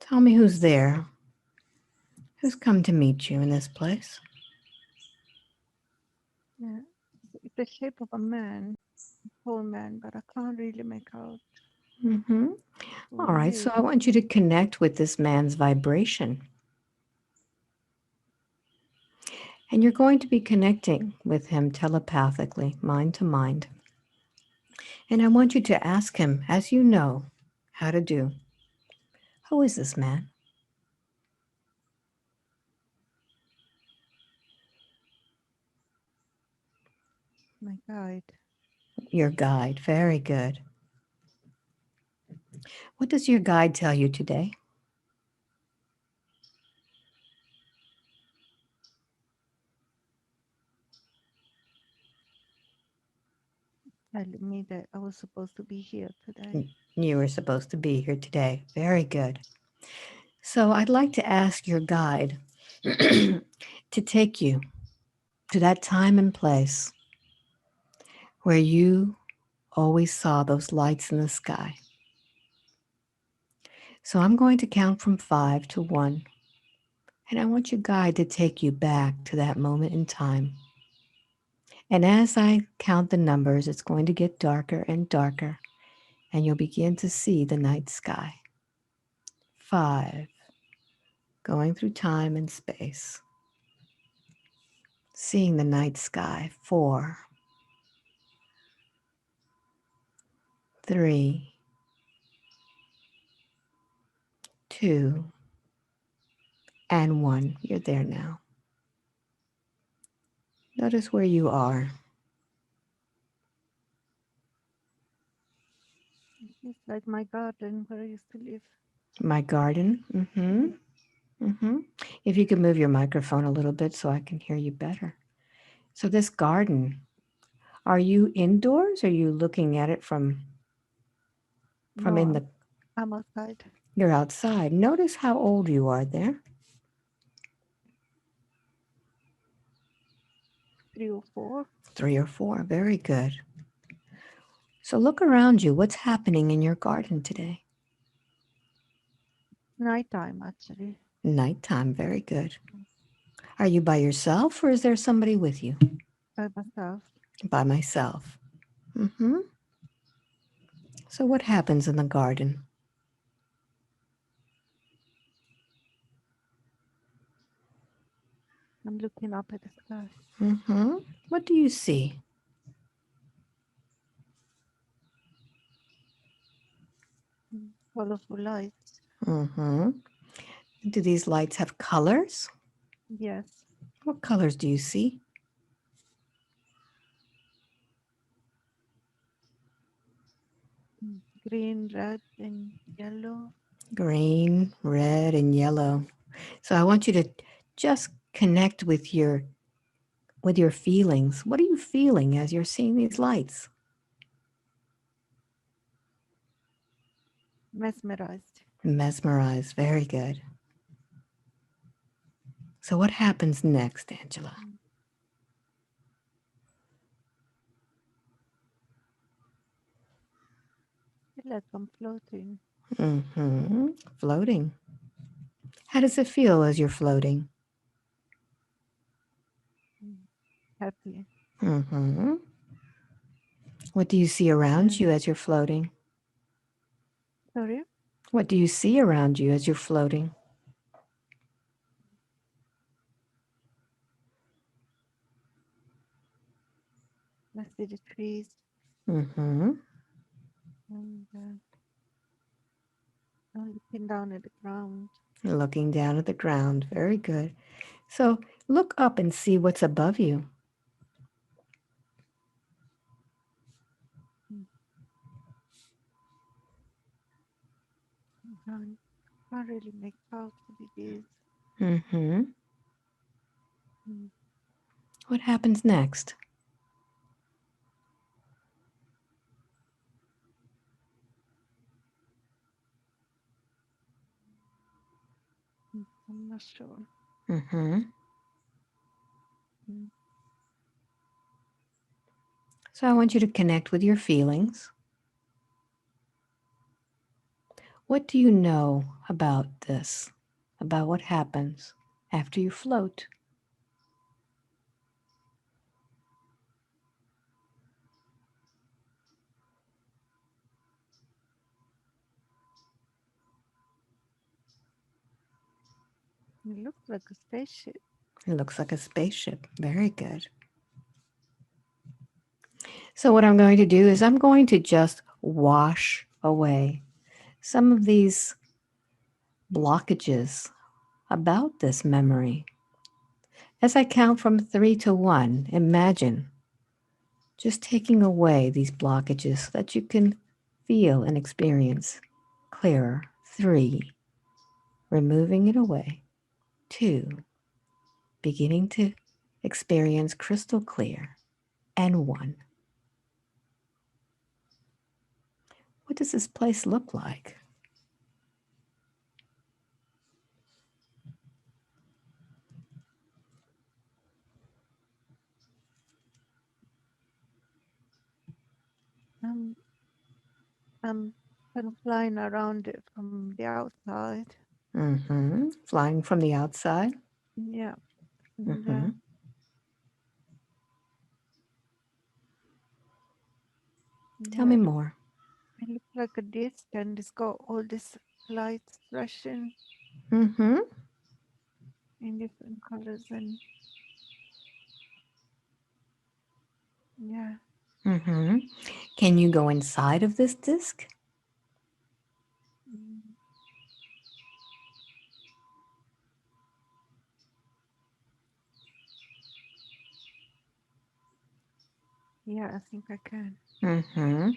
Tell me who's there. Who's come to meet you in this place? Yeah. It's the shape of a man, tall man, but I can't really make out Mm-hmm. who All he right, is. so I want you to connect with this man's vibration. And you're going to be connecting with him telepathically, mind to mind. And I want you to ask him, as you know how to do, who is this man? My guide. Your guide. Very good. What does your guide tell you today? Telling me that I was supposed to be here today. You were supposed to be here today. Very good. So I'd like to ask your guide to take you to that time and place where you always saw those lights in the sky. So I'm going to count from 5 to 1, and I want your guide to take you back to that moment in time. And as I count the numbers, it's going to get darker and darker, and you'll begin to see the night sky. 5, going through time and space, seeing the night sky. 4, 3, 2, and 1. You're there now. Notice where you are. It's like my garden where I used to live. My garden. Mm-hmm. Mm-hmm. If you could move your microphone a little bit so I can hear you better. So this garden, are you indoors? Or are you looking at it from No, in the? I'm outside. You're outside. Notice how old you are there. 3 or 4. 3 or 4. Very good. So look around you. What's happening in your garden today? Nighttime, actually. Nighttime. Very good. Are you by yourself or is there somebody with you? By myself. By myself. Mm-hmm. So what happens in the garden? I'm looking up at the sky. Mm-hmm. What do you see? Colorful lights. Mm-hmm. Do these lights have colors? Yes. What colors do you see? Green, red, and yellow. Green, red, and yellow. So I want you to just connect with your feelings. What are you feeling as you're seeing these lights? Mesmerized. Mesmerized. Very good. So what happens next, Angela? Feel like I'm floating. Mm-hmm. Floating. How does it feel as you're floating? Happy. Mm-hmm. What do you see around you as you're floating? Sorry? What do you see around you as you're floating? I see the trees Mm-hmm. and I'm looking down at the ground. Looking down at the ground. Very good. So look up and see what's above you. Mm. Can't really make out what it is. Mm-hmm. Mm. What happens next? I'm not sure. Mm-hmm. Mm. So I want you to connect with your feelings. What do you know about this? About what happens after you float? It looks like a spaceship. It looks like a spaceship. Very good. So, what I'm going to do is I'm going to just wash away some of these blockages about this memory. As I count from 3 to 1, imagine just taking away these blockages so that you can feel and experience clearer. 3, removing it away. 2, beginning to experience crystal clear. And 1. What does this place look like? Um, I'm kind of flying around it from the outside. Flying from the outside. Yeah, and Mm-hmm. Tell yeah, me more. it looks like a disc, and it's got all these lights flashing Mm-hmm. in different colors, and yeah, Mm-hmm. Can you go inside of this disc? mm, yeah, I think I can. Mm-hmm.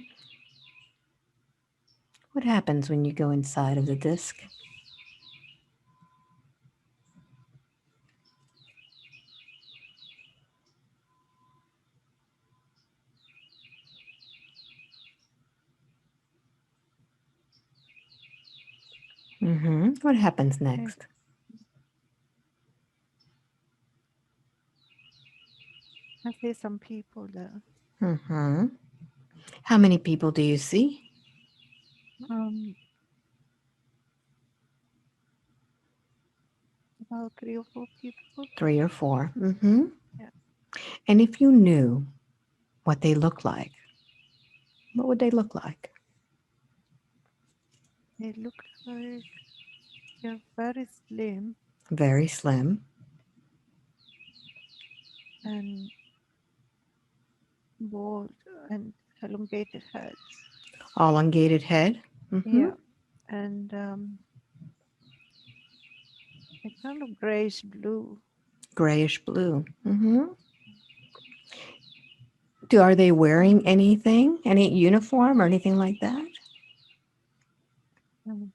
What happens when you go inside of the disc? Mm-hmm. What happens I, next? I see some people there. Mm-hmm. How many people do you see? Um, about 3 or 4 people. 3 or 4. Mm-hmm. Yeah, And if you knew what they look like, what would they look like? they look like they're very slim Very slim, and bald and elongated heads. elongated head. Mm-hmm. Yeah, and they're kind of grayish blue. Grayish blue. Mm-hmm. Are they wearing anything, any uniform or anything like that? Um,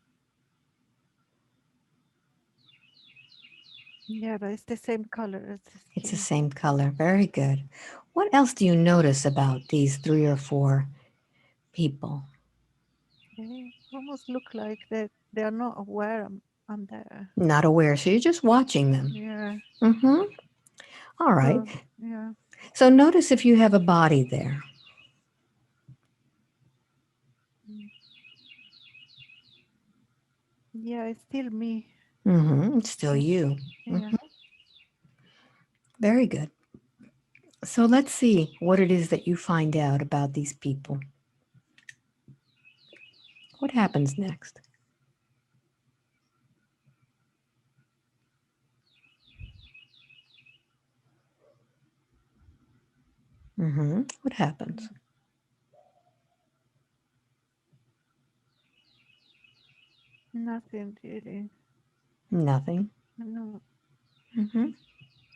yeah, but it's the same color as the It's the skin. same color. Very good. What else do you notice about these 3 or 4 people? They almost look like they are not aware I'm there. Not aware, so you're just watching them. Yeah. Mm-hmm. All right. So yeah. So notice if you have a body there. Mm. Yeah, it's still me. Mm-hmm. It's still It's, you. yeah. Mm-hmm. Very good. So let's see what it is that you find out about these people. What happens next? Mm-hmm. What happens? Mm. Nothing really. Nothing. No, Mm-hmm.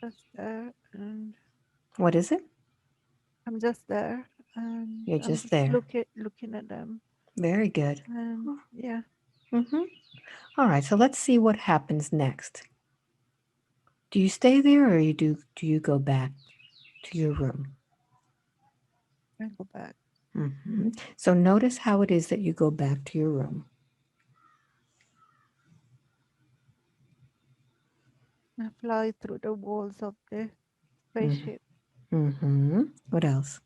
just there, and What is it? I'm just there, and You're I'm just just there. looking at them, Very good. and yeah, Mm-hmm. All right. So let's see what happens next. Do you stay there or do you go back to your room? I go back. Hmm. So notice how it is that you go back to your room. I fly through the walls of the spaceship. Mm-hmm. What else?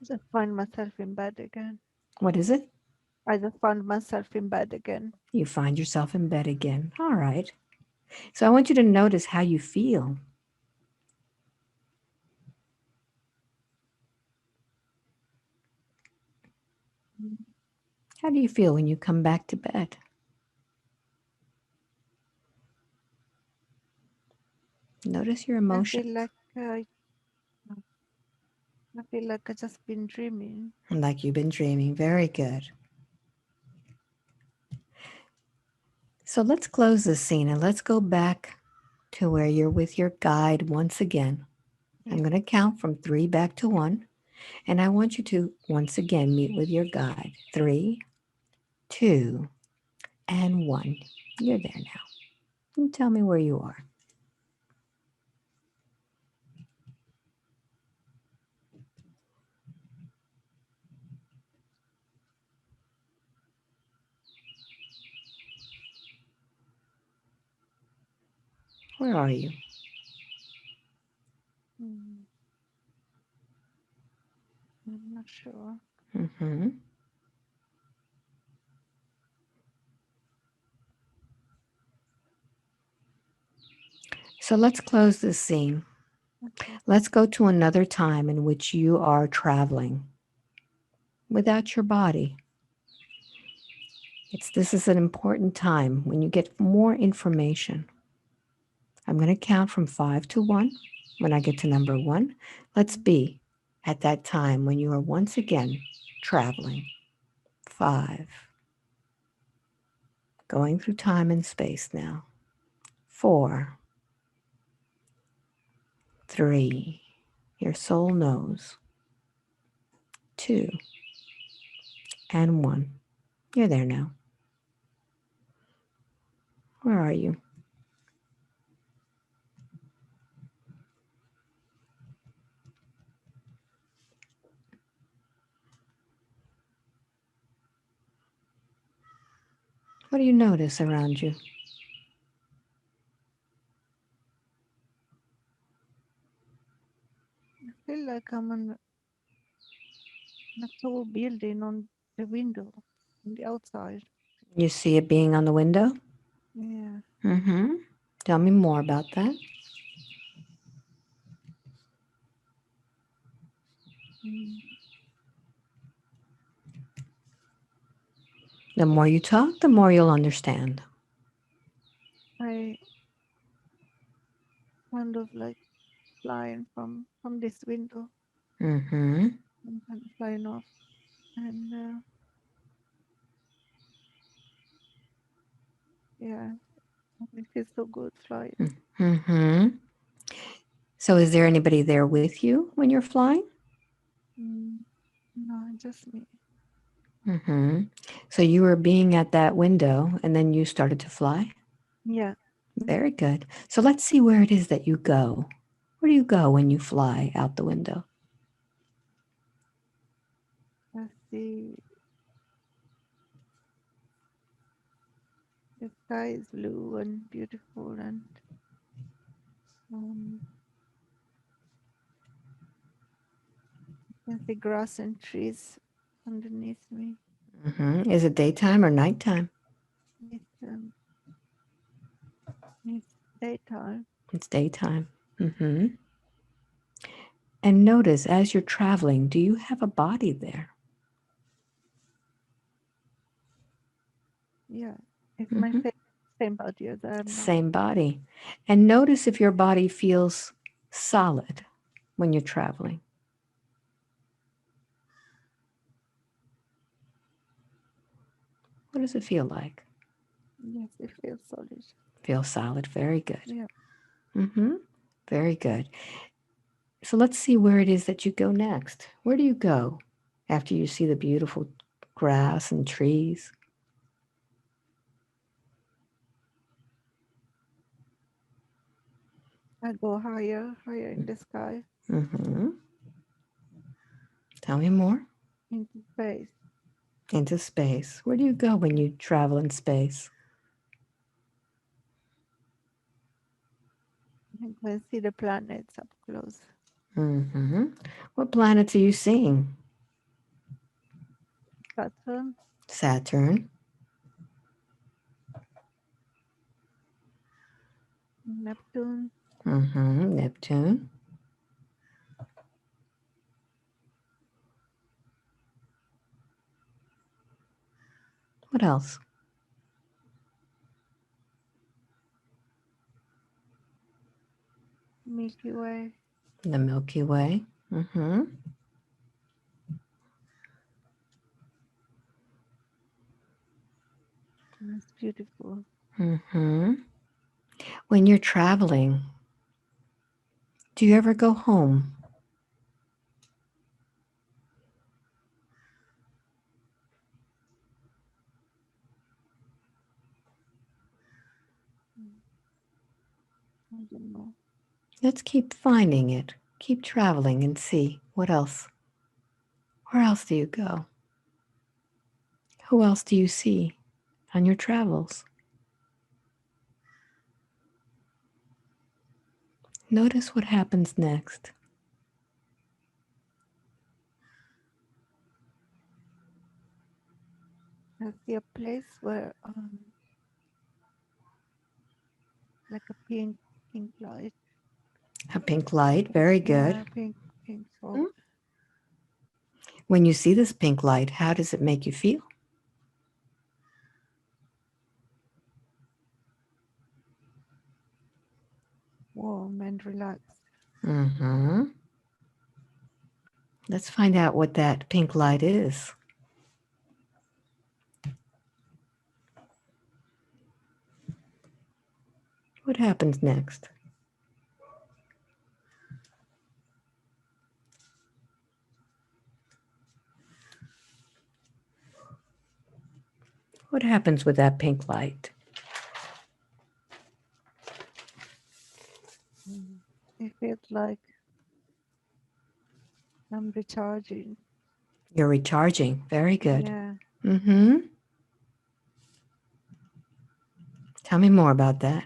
Just find myself in bed again. What is it? I just found myself in bed again. You find yourself in bed again. All right. So I want you to notice how you feel. Mm. How do you feel when you come back to bed? Notice your I emotions, feel like I feel like I just been dreaming. like you've been dreaming. Very good. So let's close this scene and let's go back to where you're with your guide once again. I'm Yeah. going to count from 3 back to 1, and I want you to once again meet with your guide. 3, 2, and 1. You're there now. And tell me where you are. Where are you? Mm. I'm not sure. Hmm. So let's close this scene. Okay. Let's go to another time in which you are traveling without your body. This is an important time when you get more information. I'm going to count from 5 to 1. When I get to number 1, let's Mm. be at that time when you are once again traveling. 5, going through time and space now. 4, 3, your soul knows. 2, and 1. You're there now. Where are you? What do you notice around you? I feel like I'm in a tall building on the window on the outside. You see it being on the window? Yeah. Mm-hmm. Tell me more about that. Mm. The more you talk, the more you'll understand. I kind of like flying from this window Mm-hmm. and kind of flying off, and yeah, it feels so good flying. Mm-hmm. So is there anybody there with you when you're flying? Mm. No, just me. Mm-hmm. So you were being at that window and then you started to fly? Yeah. Mm. Very good. So let's see where it is that you go. Where do you go when you fly out the window? I see the sky is blue and beautiful, and um, I can see grass and trees underneath me. Mm-hmm. Is it daytime or nighttime? It's it's daytime. It's daytime. Mm-hmm. And notice as you're traveling, do you have a body there? Yeah, it's my Mm-hmm. same body as I am now. Same body. And notice if your body feels solid when you're traveling. What does it feel like? Yes, it feels solid. Feel solid. Very good. Yeah. Mm-hmm. Very good. So let's see where it is that you go next. Where do you go after you see the beautiful grass and trees? I go higher, higher in the sky, Mm-hmm. Tell me more. into space. Into space. Where do you go when you travel in space? I can see the planets up close. Mm-hmm. What planets are you seeing? Saturn, Saturn. Neptune, Neptune. What else? Milky Way. The Milky Way. That's beautiful. When you're traveling, do you ever go home? I don't know. Let's keep finding it. Keep traveling and see what else. Where else do you go? Who else do you see on your travels? Notice what happens next. I see a place where, like a pink light. A pink light, very good. Yeah, pink Hmm? salt. When you see this pink light, how does it make you feel? Warm and relaxed. Mm-hmm. Let's find out what that pink light is. What happens next? What happens with that pink light? It feels like I'm recharging. You're recharging. Very good. Yeah, Mm-hmm. Tell me more about that.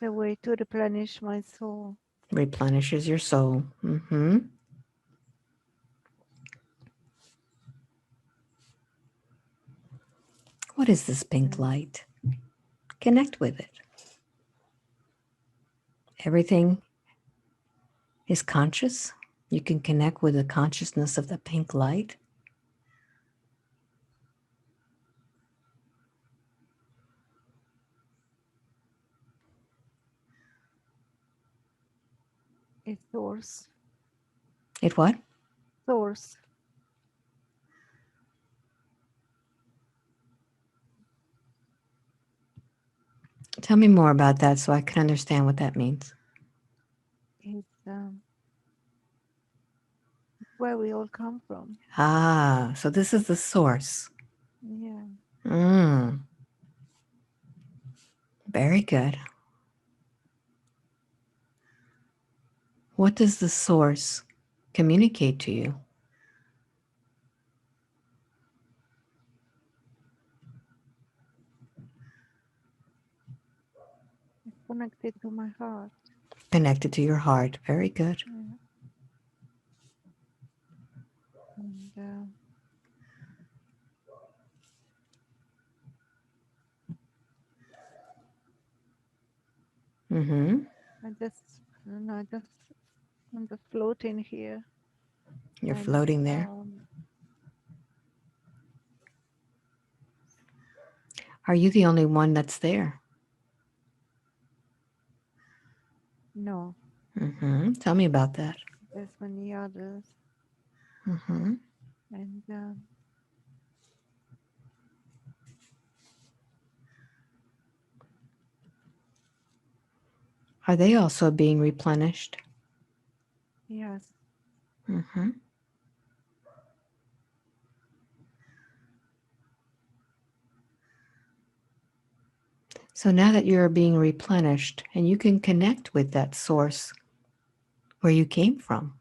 the way to replenish my soul. Replenishes your soul. Mm-hmm. What is this pink Yeah. light? Connect with it. Everything is conscious. You can connect with the consciousness of the pink light. It's source. It what? Source. Tell me more about that so I can understand what that means. It's where we all come from. Ah, so this is the source. Yeah. Mm, very good. What does the source communicate to you? It's connected to my heart. Connected to your heart. Very good. Yeah. And Mm-hmm. I just, I just, I'm just floating here. You're And floating there. Are you the only one that's there? no, Mm-hmm. Tell me about that. there's many others. Mm-hmm. And Are they also being replenished? yes, Mm-hmm. So now that you're being replenished and you can connect with that source where you came from,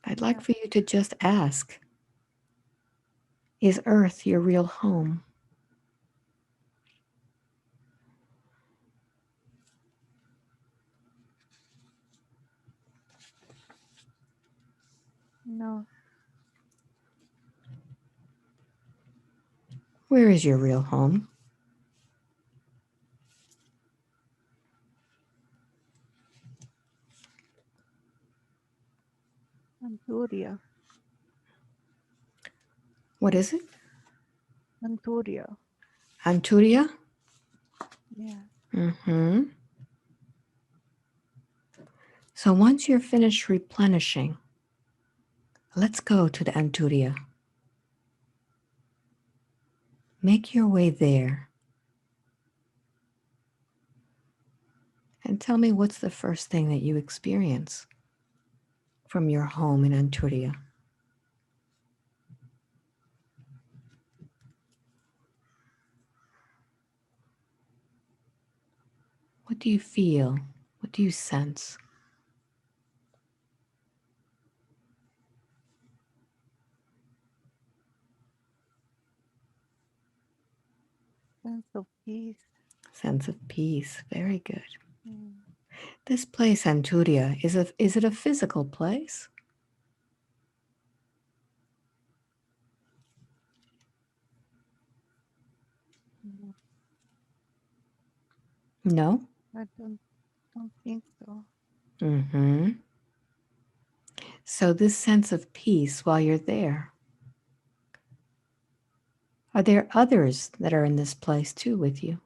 I'd yeah, like for you to just ask, is Earth your real home? No, Where is your real home? Anturia. What is it? Anturia. Anturia? Yeah. Mm-hmm. So once you're finished replenishing, let's go to the Anturia. Make your way there and tell me what's the first thing that you experience from your home in Anturia. What do you feel? What do you sense? Sense of peace. Sense of peace. Very good. Mm. This place, Anturia, is it a physical place? No, No? I don't think so. Mm-hmm. So this sense of peace while you're there. Are there others that are in this place too with you?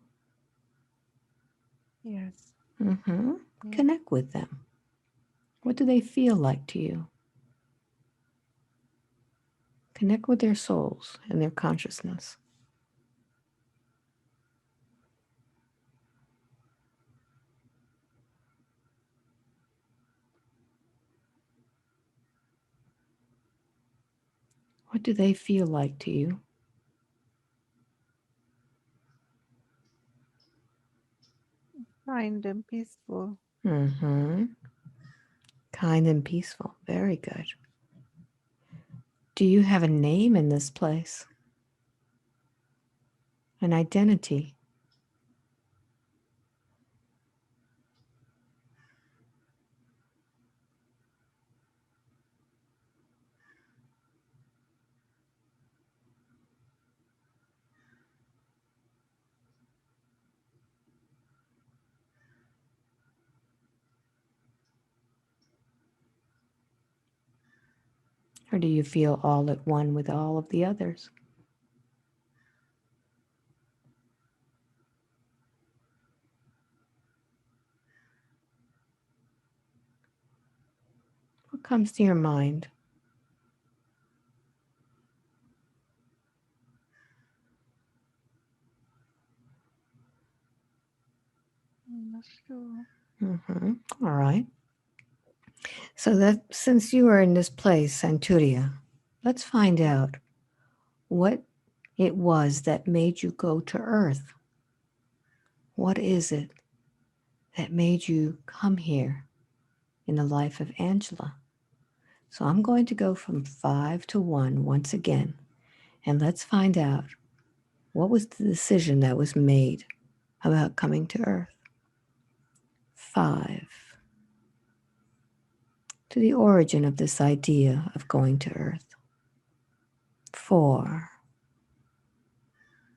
Yes. Mm-hmm. Yeah. Connect with them. What do they feel like to you? Connect with their souls and their consciousness. What do they feel like to you? Kind and peaceful. Mm-hmm. Kind and peaceful. Very good. Do you have a name in this place? An identity? Or do you feel all at one with all of the others? What comes to your mind? I'm not sure. Mm-hmm. All right. So that since you are in this place, Santuria, let's find out what it was that made you go to Earth. What is it that made you come here in the life of Angela? So I'm going to go from 5 to 1 once again, and let's find out what was the decision that was made about coming to Earth. 5, to the origin of this idea of going to Earth. 4,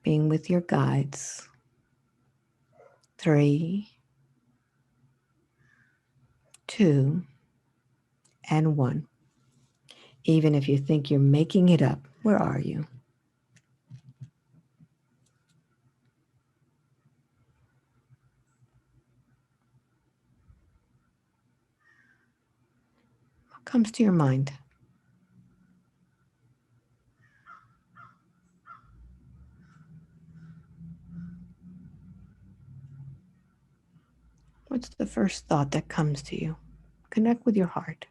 being with your guides. 3, 2, and 1. Even if you think you're making it up, where are you? What comes to your mind? What's the first thought that comes to you? Connect with your heart.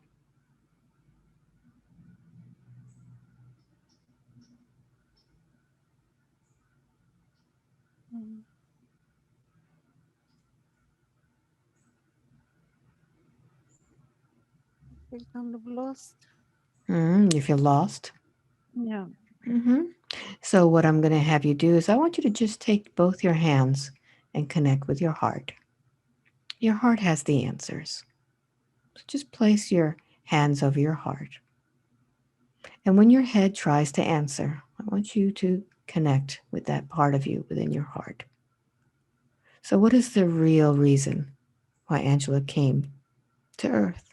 Mm. I feel kind of lost. You feel lost? Yeah. Mm-hmm. So, what I'm going to have you do is I want you to just take both your hands and connect with your heart. Your heart has the answers. So just place your hands over your heart And when your head tries to answer, I want you to connect with that part of you within your heart. So, what is the real reason why Angela came to Earth?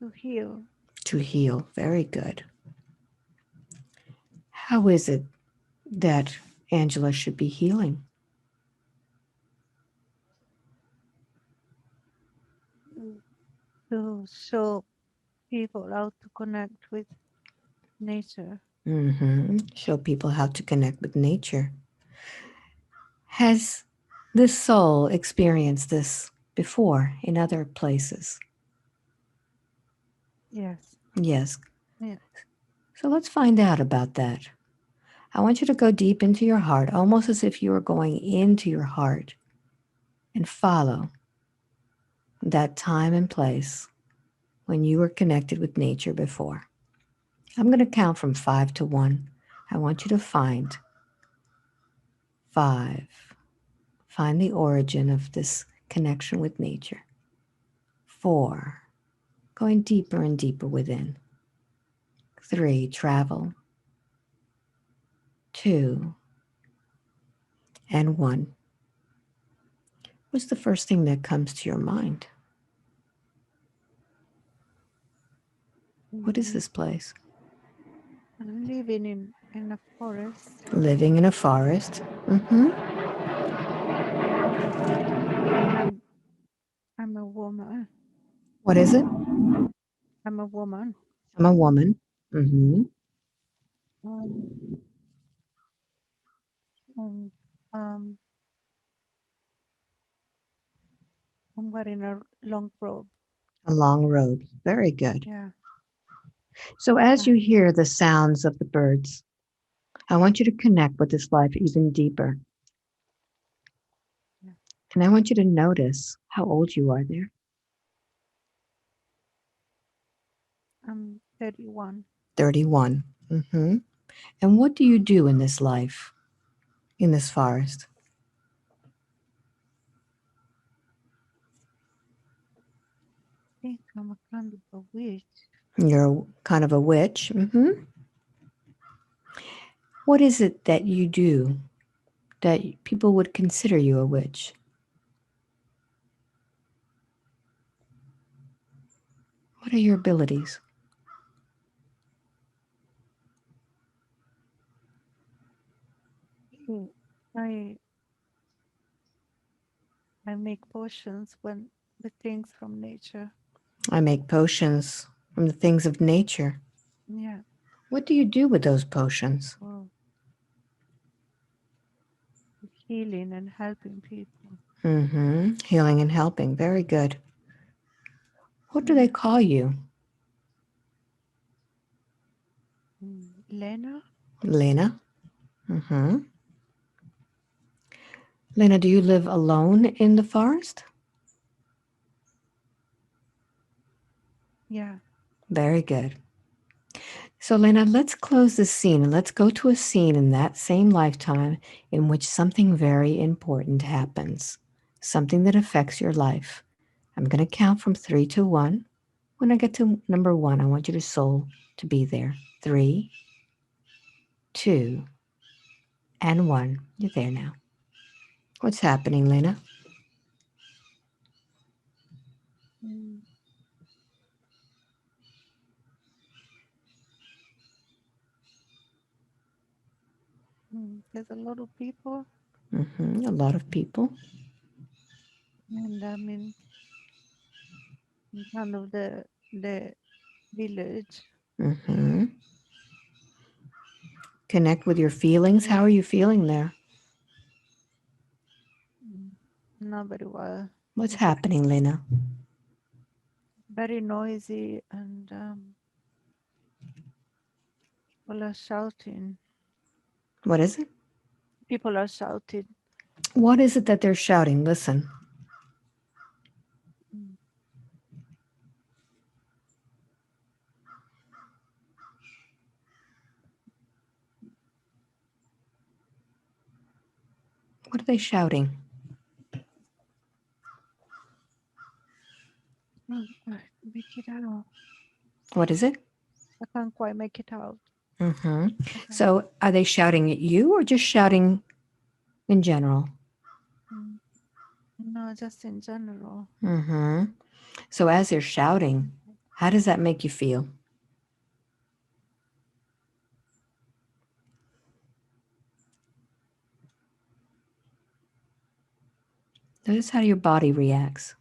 to heal, To heal. Very good. How is it that Angela should be healing? to, to show people how to connect with nature. Show people how to connect with nature. Has this soul experienced this before in other places? Yes. Yes. Yeah. So let's find out about that. I want you to go deep into your heart, almost as if you were going into your heart, and follow that time and place when you were connected with nature before. I'm going to count from 5 to 1. I want you to find 5. Find the origin of this connection with nature. 4. Going deeper and deeper within. 3. Travel. 2. And 1. What's the first thing that comes to your mind? What is Mm, this place? I'm living in a forest, Living in a forest. Mm-hmm. and I'm a woman. What is it? I'm a woman. I'm a woman. Mm-hmm. Um, and um, I'm wearing a long robe. A long road. Very good. Yeah. So as you And hear the sounds of the birds, I want you to connect with this life even deeper. yeah, And I want you to notice how old you are there. I'm 31. 31. Mm-hmm. And what do you do in this life, in this forest? I think I'm a kind of a witch. You're kind of a witch. Mm-hmm. What is it that you do that people would consider you a witch? What are your abilities? Mm. I I make potions when the things from nature. I make potions from the things of nature. Yeah. What do you do with those potions? For healing and helping people. Mm-hmm. Healing and helping. Very good. What do they Yeah. call you? Lena? Lena. Mm-hmm. Lena, do you live alone in the forest? Yeah. Very good. So, Lena, let's close this scene and let's go to a scene in that same lifetime in which something very important happens, something that affects your life. I'm going to count from 3 to 1. When I get to number 1, I want you to soul to be there. 3, 2, and 1. You're there now. What's happening, Lena? Mm. There's a lot of people, A lot of people. and I'm in front of the village. hmm Connect with your feelings. How Yeah. are you feeling there? Mm, Not very well. What's It's happening, Lena? very noisy, and people are shouting. What is it? People are shouting. What is it that they're shouting? Listen. Mm, What are they shouting? mm, make it out. What is it? I can't quite make it out. Mm-hmm. Okay. So are they shouting at you or just shouting in general? Mm. No, just in general. Mm-hmm. So as they're shouting, how does that make you feel? Notice how your body reacts.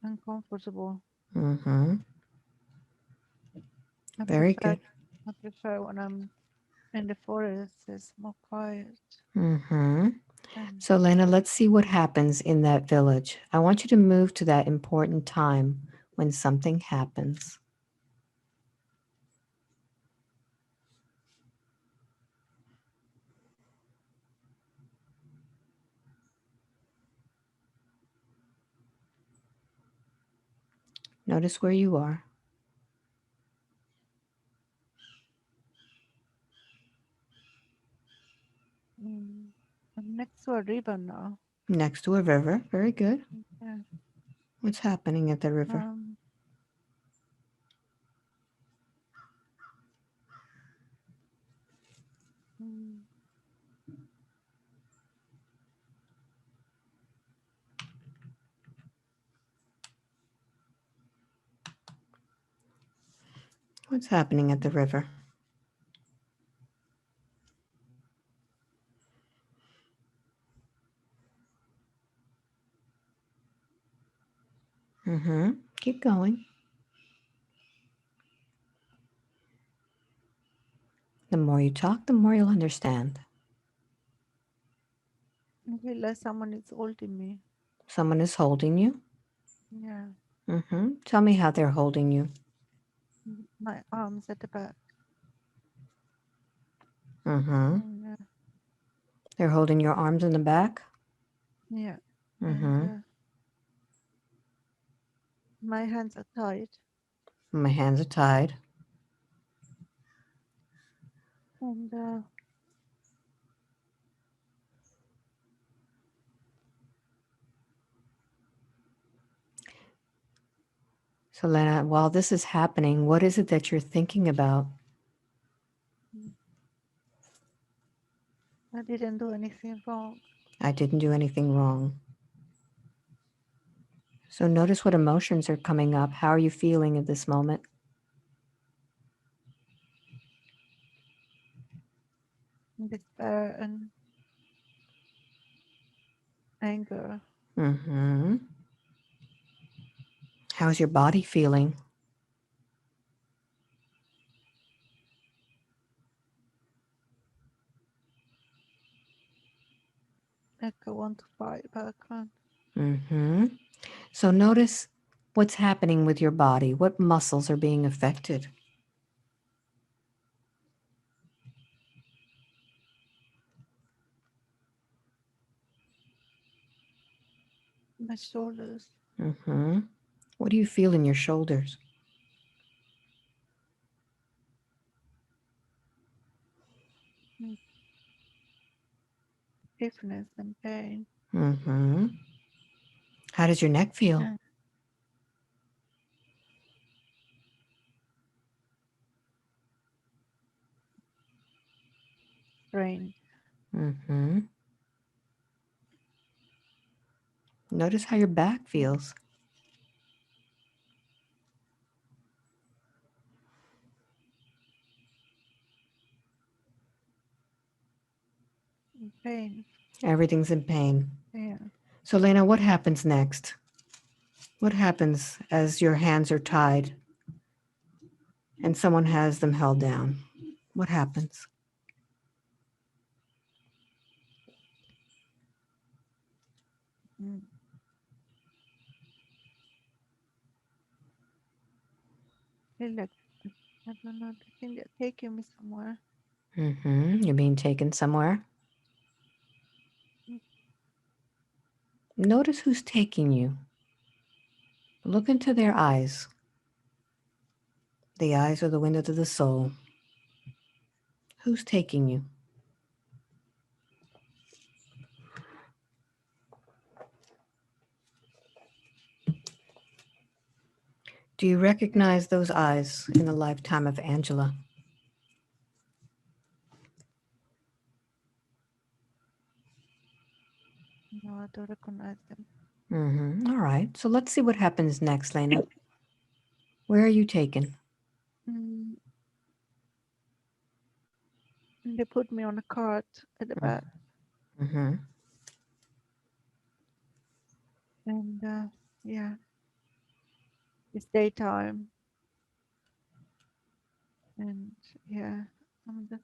Uncomfortable. Mm-hmm. I Very prefer good. I prefer when I'm in the forest. It's more quiet. Mm-hmm. And So, Lena, let's see what happens in that village. I want you to move to that important time when something happens. Notice where you are. mm, I'm next to a river now. Next to a river. Very good. Yeah. What's happening at the river? Um. mm, What's happening at the river? Mm-hmm. Keep going. The more you talk, the more you'll understand. I feel like someone is holding me. Someone is holding you. Yeah. Mm-hmm. Tell me how they're holding you. My arms at the back. Mm-hmm. Yeah. They're holding your arms in the back. Yeah. And Mm-hmm. my hands are tied. My hands are tied. And So, Lena, while this is happening, what is it that you're thinking about? mm, I didn't do anything wrong. I didn't do anything wrong. So, notice what emotions are coming up. How are you feeling at this moment? Despair and anger. Mm-hmm. How's your body feeling? Like I want to fight, but I can't. Mm-hmm. So, notice what's happening with your body. What muscles are being affected? My shoulders. Mm-hmm. What do you feel in your shoulders? mm, Stiffness and pain. Mm-hmm. How does your neck feel? Yeah. Strain. Mm-hmm. Notice how your back mm, feels. Pain. Everything's in pain. Yeah. So, Lena, what happens next? What happens as your hands are tied and someone has them held down? What happens? Mm. Feel like I don't know. I think they're taking me somewhere. Mm-hmm. You're being taken somewhere. Mm. Notice who's taking you. Look into their eyes. The eyes are the window to the soul. Who's taking you? Do you recognize those eyes in the lifetime of Angela? No, I don't recognize them. All right. So let's see what happens next, Lena. Where are you taken? Mm, and they put me on a cart at the back, Mm-hmm. and yeah, it's daytime, and yeah, I'm just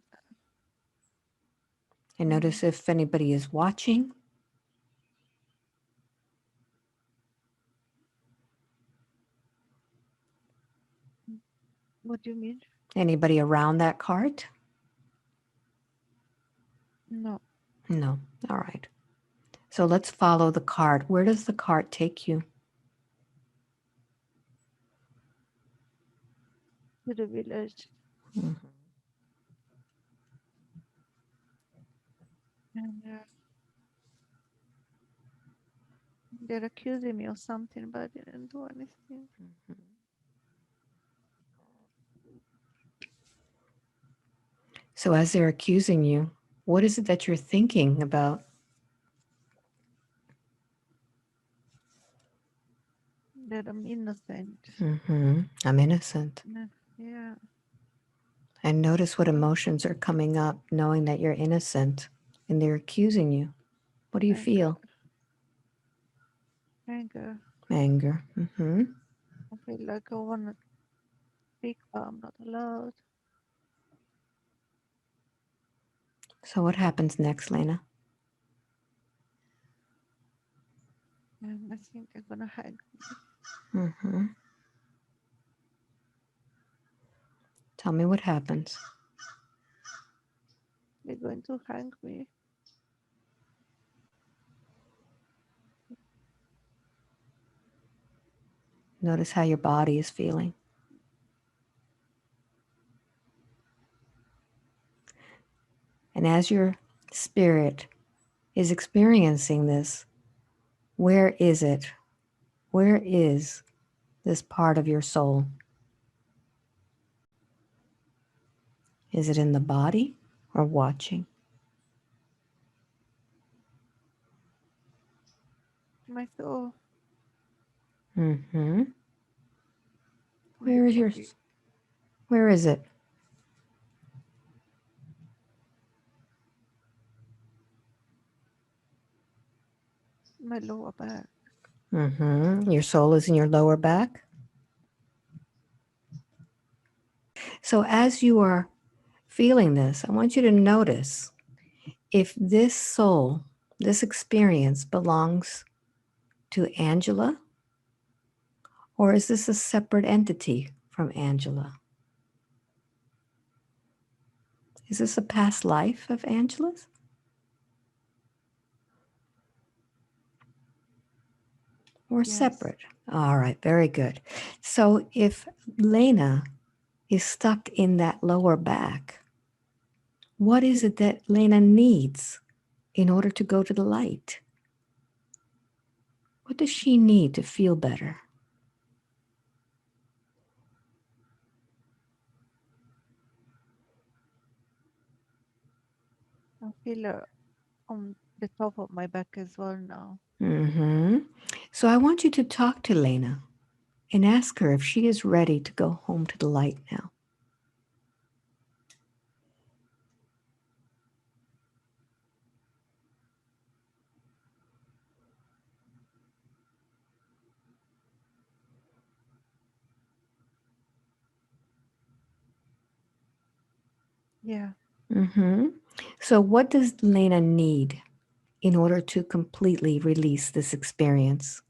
And notice if anybody is watching. What do you mean? Anybody around that cart? No, No. All right. So let's follow the cart. Where does the cart take you? to the village, Mhm. and they're accusing me of something, but I didn't do anything. So as they're accusing you, what is it that you're thinking about? That I'm innocent. I'm innocent. Yeah, And notice what emotions are coming up knowing that you're innocent and they're accusing you. What do you anger, feel? anger. Anger. I feel like I want to speak, but I'm not allowed. So what happens next, Lena? And I think they're gonna hang me. hmm Tell me what happens. They're going to hang me. Notice how your body is feeling. And as your spirit is experiencing this, where is it? Where is this part of your soul? Is it in the body or watching? My soul, Mm-hmm. my Where is your? body, Where is it? my lower back. Your soul is in your lower back. So as you are feeling this, I want you to notice if this soul, this experience belongs to Angela, or is this a separate entity from Angela? Is this a past life of Angela's? Or Yes, separate? All right, very good. So if Lena is stuck in that lower back, what is it that Lena needs in order to go to the light? What does she need to feel better? I feel on the top of my back as well now. Mm-hmm. So I want you to talk to Lena and ask her if she is ready to go home to the light now. Yeah, Mm-hmm. So what does Lena need in order to completely release this experience?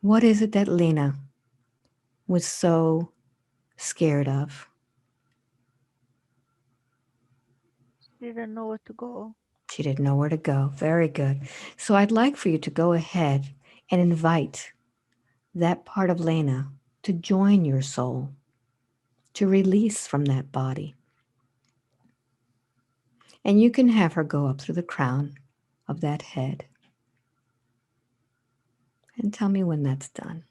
What is it that Lena was so scared of? didn't know where to go. She didn't know where to go. Very good. So I'd like for you to go ahead and invite that part of Lena to join your soul, to release from that body. And you can have her go up through the crown of that head. And tell me when that's done.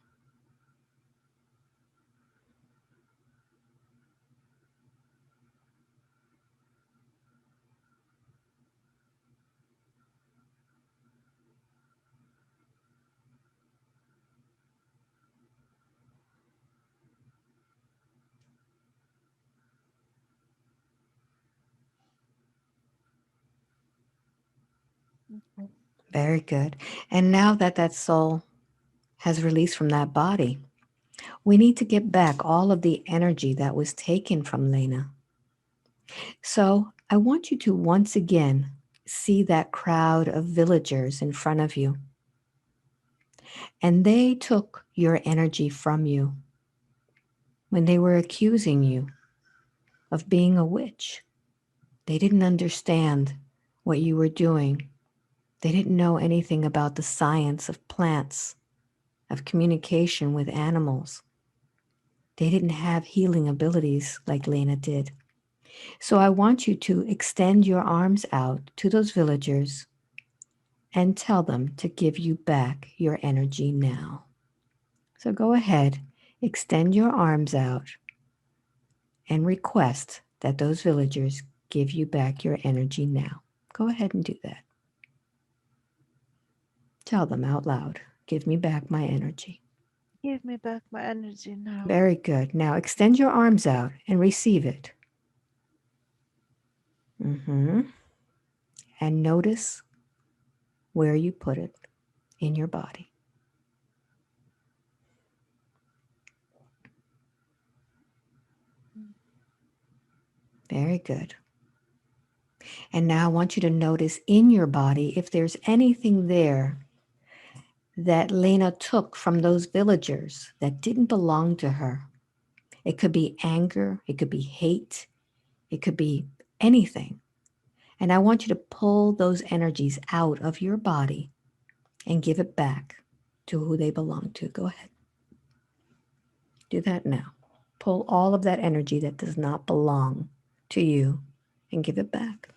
Okay. Very good. And now that that soul has released from that body, we need to get back all of the energy that was taken from Lena. So I want you to once again see that crowd of villagers in front of you. And they took your energy from you when they were accusing you of being a witch. They didn't understand what you were doing. They didn't know anything about the science of plants, of communication with animals. They didn't have healing abilities like Lena did. So I want you to extend your arms out to those villagers and tell them to give you back your energy now. So go ahead, extend your arms out, and request that those villagers give you back your energy now. Go ahead and do that. Tell them out loud, give me back my energy. Give me back my energy now. Very good. Now extend your arms out and receive it. Mm-hmm. And notice where you put it in your body. Mm. Very good. And now I want you to notice in your body if there's anything there that Lena took from those villagers that didn't belong to her. It could be anger, it could be hate, it could be anything. And I want you to pull those energies out of your body and give it back to who they belong to. Go ahead. Do that now. Pull all of that energy that does not belong to you and give it back.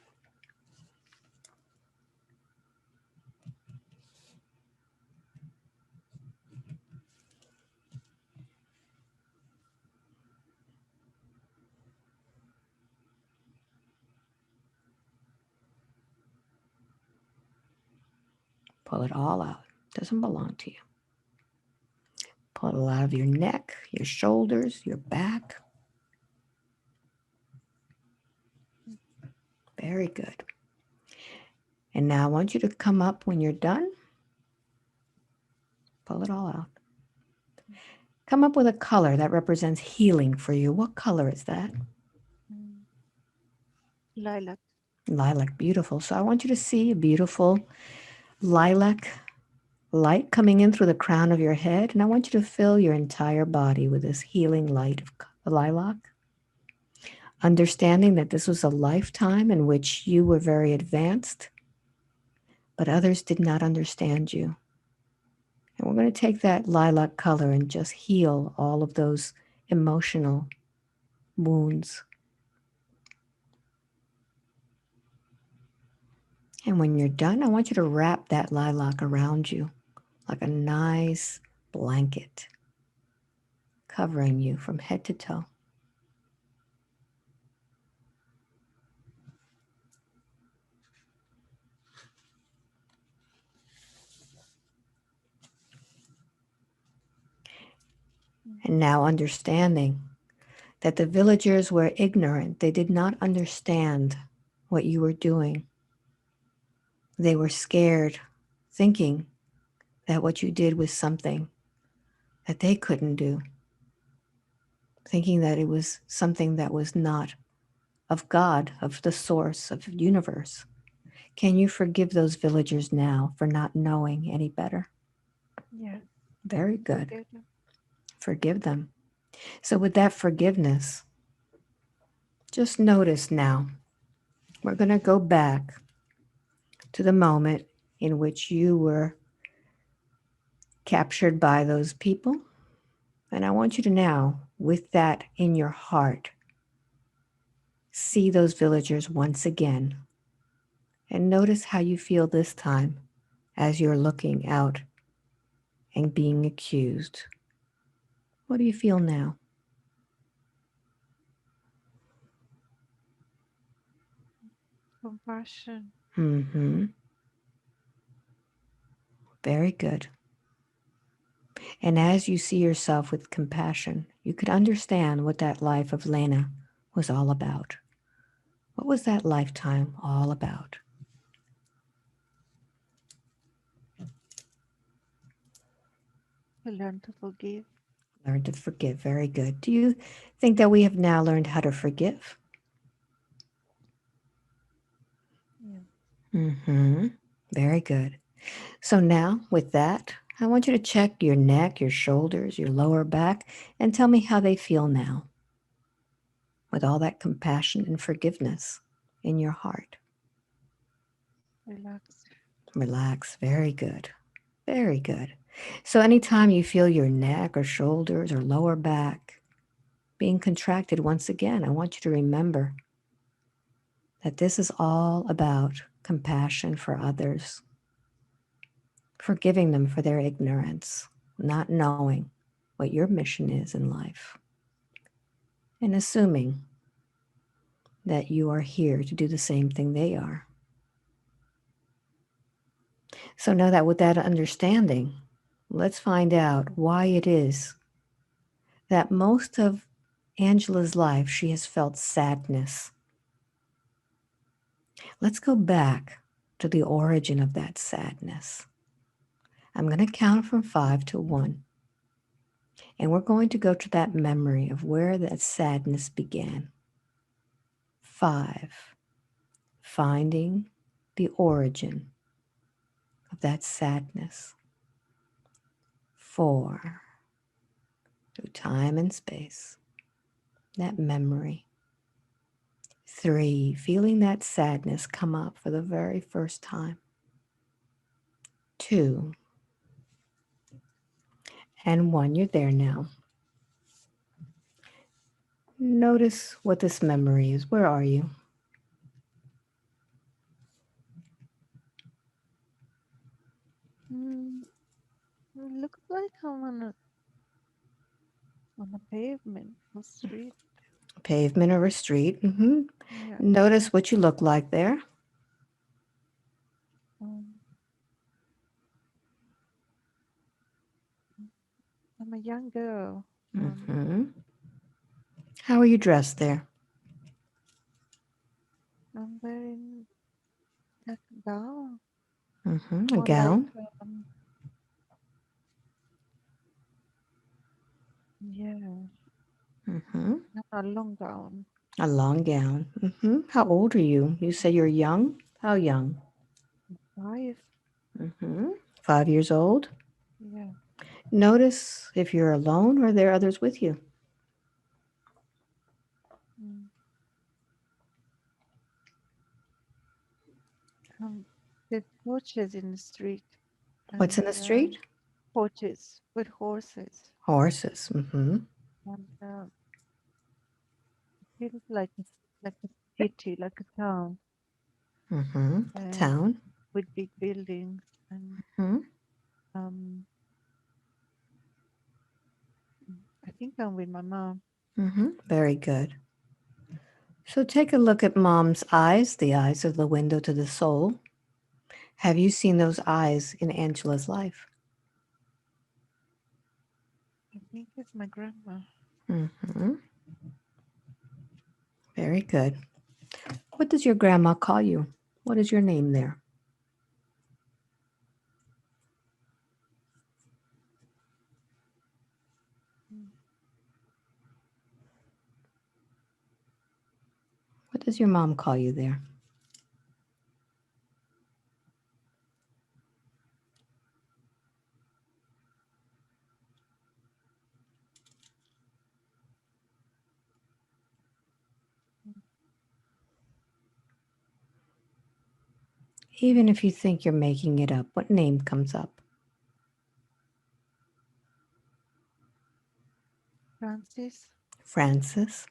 Pull it all out. Doesn't belong to you. Pull it out of your neck, your shoulders, your back. Very good. And now I want you to come up when you're done. Pull it all out. Come up with a color that represents healing for you. What color is that? Mm. Lilac. Lilac, beautiful. So I want you to see a beautiful lilac light coming in through the crown of your head. And I want you to fill your entire body with this healing light of lilac. Understanding that this was a lifetime in which you were very advanced, but others did not understand you. And we're going to take that lilac color and just heal all of those emotional wounds. And when you're done, I want you to wrap that lilac around you like a nice blanket, covering you from head to toe. Mm. And now understanding that the villagers were ignorant, they did not understand what you were doing. They were scared, thinking that what you did was something that they couldn't do, thinking that it was something that was not of God, of the source of the universe. Can you forgive those villagers now for not knowing any better? Yes. Very good. Forget them. Forgive them. So, with that forgiveness, just notice now, we're going to go back to the moment in which you were captured by those people. And I want you to now, with that in your heart, see those villagers once again. And notice how you feel this time as you're looking out and being accused. What do you feel now? Compassion. Mm-hmm. Very good. And as you see yourself with compassion, you could understand what that life of Lena was all about. What was that lifetime all about? I learn to forgive. Learn to forgive. Very good. Do you think that we have now learned how to forgive? Yeah. Mm-hmm. Very good. So now, with that, I want you to check your neck, your shoulders, your lower back, and tell me how they feel now with all that compassion and forgiveness in your heart. Relax. Relax. Very good. Very good. So, anytime you feel your neck or shoulders or lower back being contracted once again, I want you to remember that this is all about compassion for others, forgiving them for their ignorance, not knowing what your mission is in life, and assuming that you are here to do the same thing they are. So, now that with that understanding, let's find out why it is that most of Angela's life she has felt sadness. Let's go back to the origin of that sadness. I'm going to count from 5 to 1. And we're going to go to that memory of where that sadness began. 5, finding the origin of that sadness. 4, through time and space, that memory. 3, feeling that sadness come up for the very first time. 2, and 1, you're there now. Notice what this memory is. Where are you? Mm, it looks like I'm on a pavement or street. Pavement or a street? Mm-hmm. Yeah. Notice what you look like there. Um, I'm a young girl. Mm-hmm. How are you dressed there? I'm wearing a gown, Mm-hmm. A more like gown. um, yeah, Mm-hmm. not a long gown. A long gown. Mm-hmm. How old are you? You say you're young. How young? Five. Mm-hmm. 5 years old. Yeah. Notice if you're alone or there are others with you. Mm. There's coaches in the street What's in and the street? coaches with horses, Horses. Mm-hmm. and it feels like a city, like a town, Mm-hmm. and Town. with big buildings. And Mm-hmm. um, I think I'm with my mom. Mm-hmm. Very good. So take a look at mom's eyes, the eyes of the window to the soul. Have you seen those eyes in Angela's life? I think it's my grandma. Mm-hmm. Very good. What does your grandma call you? What is your name there? Mm. What does your mom call you there? Even if you think you're making it up, what name comes up? Francis. Francis.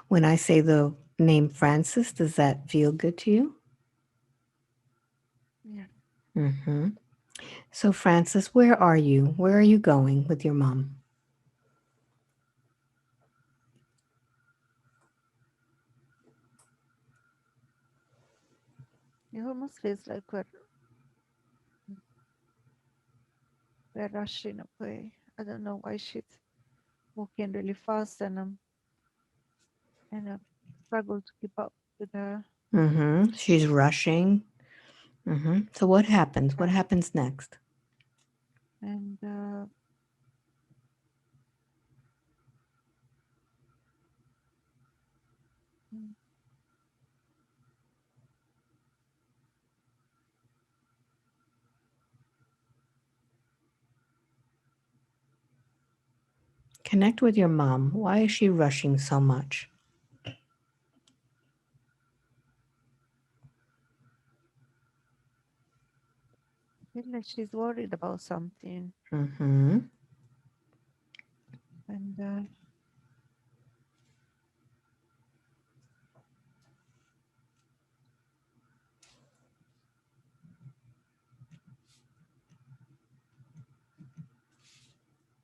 When I say the name Francis, does that feel good to you? Yeah. Mm-hmm. So, Francis, where are you? Where are you going with your mom? It almost feels like we're rushing away. I don't know why she's walking really fast, and I struggle to keep up with her. Mm-hmm. She's rushing. Mm-hmm. So, what happens? What Yeah. happens next? And mm, Connect with your mom. Why is she rushing so much? I feel like she's worried about something. Mm-hmm. And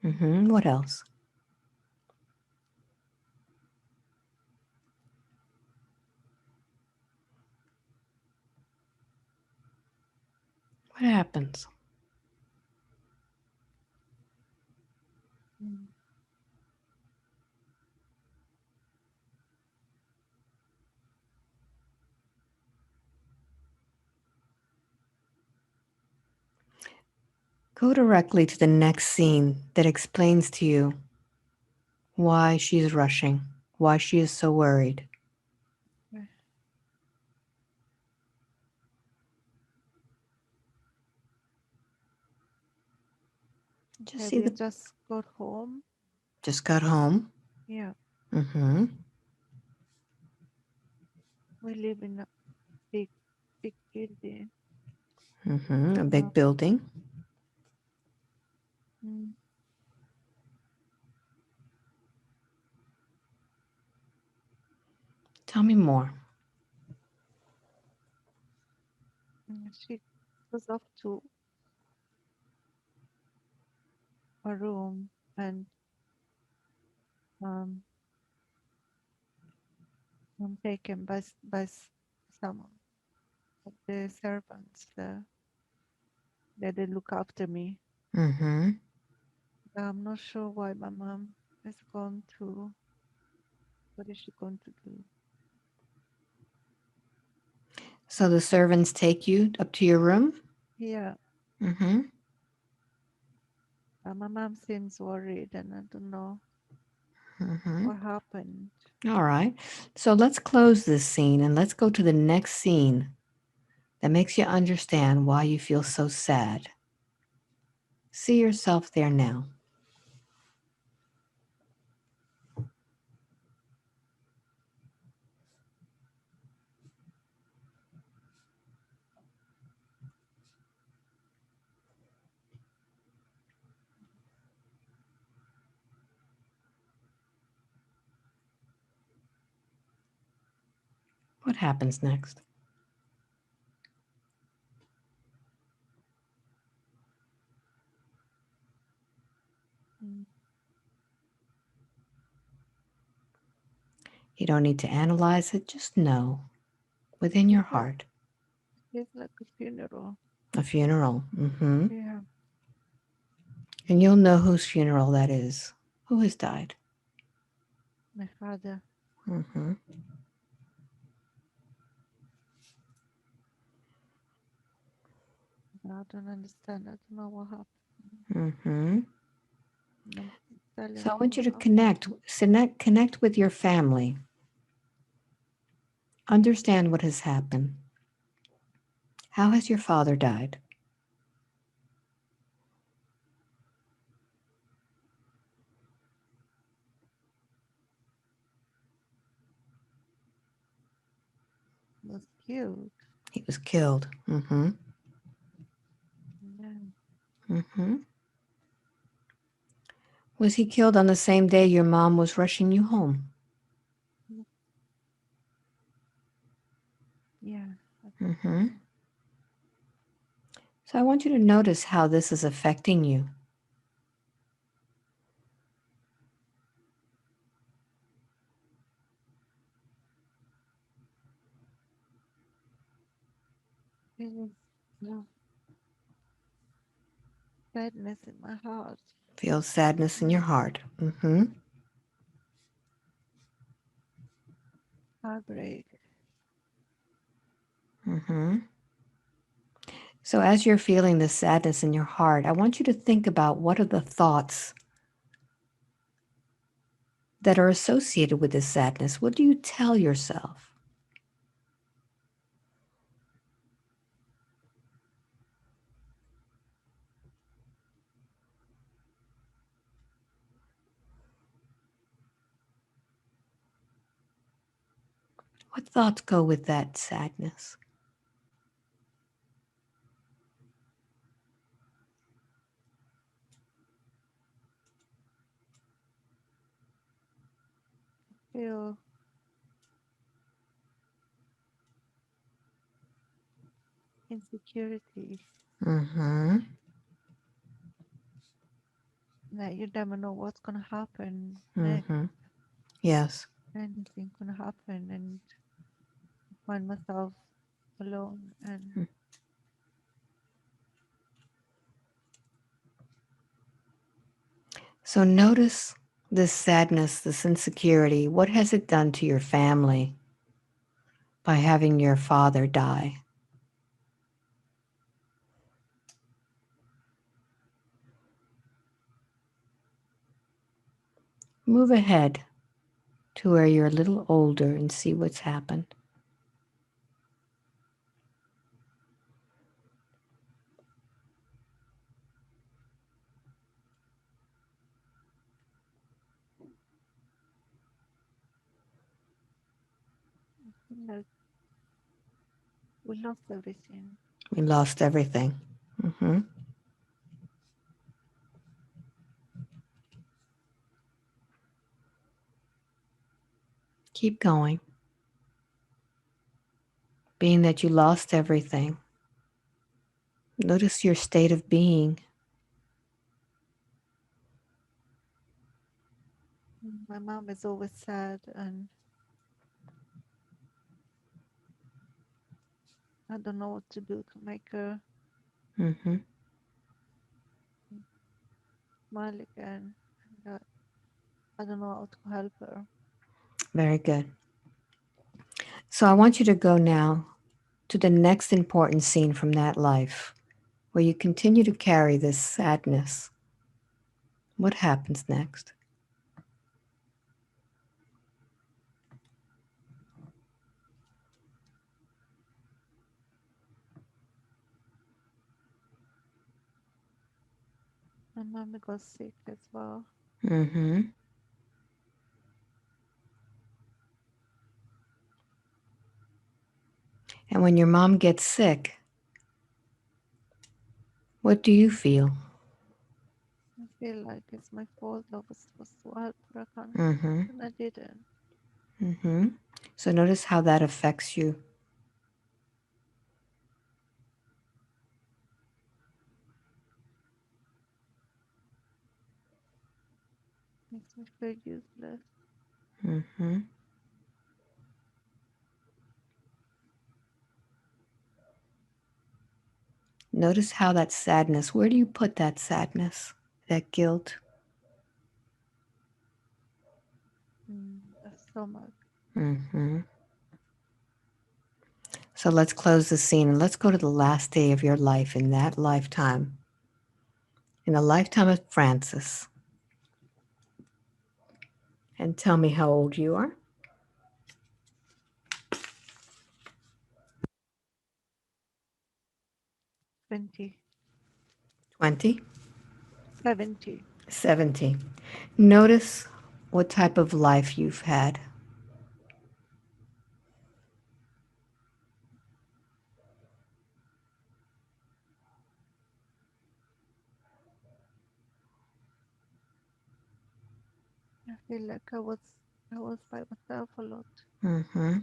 Mm-hmm. What else? What happens? mm, Go directly to the next scene that explains to you why she's rushing, why she is so worried. uh, Just okay, see we the. just got home. Just got home. Yeah, Mm-hmm. we live in a big, big building. Mm-hmm. A Uh, big building. mm, Tell me more. she goes up to a room and um, I'm taken by some of the servants that they look after me. Mm-hmm. I'm not sure why my mom has gone to. What is she going to do? So the servants take you up to your room. Yeah, Mm-hmm. my mom seems worried, and I don't know Mm-hmm. what happened. All right. So let's close this scene and let's go to the next scene that makes you understand why you feel so sad. See yourself there now. What happens next? Mm. You don't need to analyze it, just know within your It's like heart. it's like a funeral. A funeral. Mm-hmm. Yeah, And you'll know whose funeral that is. Who has died. my father. Mm-hmm. I don't understand. I don't know what happened. Mm-hmm. I'm telling So I me want what you to happened. connect with your family. Understand what has happened. How has your father died? Was killed. He was killed. Mm-hmm. Yeah, Mm-hmm. Was he killed on the same day your mom was rushing you home? mm, yeah. I think Mm-hmm. so. So I want you to notice how this is affecting you. Feeling no sadness in my heart. Feel sadness in your Mm, heart. Mm-hmm. heartbreak. Mm-hmm. So as you're feeling this sadness in your heart, I want you to think about what are the thoughts that are associated with this sadness? What do you tell yourself? What thoughts go with that sadness? Feel insecurity Mm-hmm. that you never know what's gonna happen next. Mm-hmm. Yes. Anything gonna happen, and find myself alone. And So notice this sadness, this insecurity. What has it done to your family by having your father die? Move ahead to where you're a little older and see what's happened. like we lost everything. We lost everything. Mm-hmm. Keep going. Being that you lost everything, notice your state of being. My mom is always sad, and I don't know what to do to make her Mm-hmm. smile again. And I don't know how to help her. Very good. So I want you to go now to the next important scene from that life where you continue to carry this sadness. What happens next? My mom got sick as well. Mm-hmm. And when your mom gets sick, what do you feel? I feel like it's my fault. I was supposed to help her, Mm-hmm. and I didn't. Mm-hmm. So notice how that affects you. Makes me feel useless. Mm-hmm. Notice how that sadness, where do you put that sadness, that guilt? The stomach. Mm-hmm. So let's close the scene and let's go to the last day of your life in that lifetime, in the lifetime of Francis. And tell me how old you are. 20, 20, 70. 70. Notice what type of life you've had. I feel like I was by myself a lot. Mm-hmm.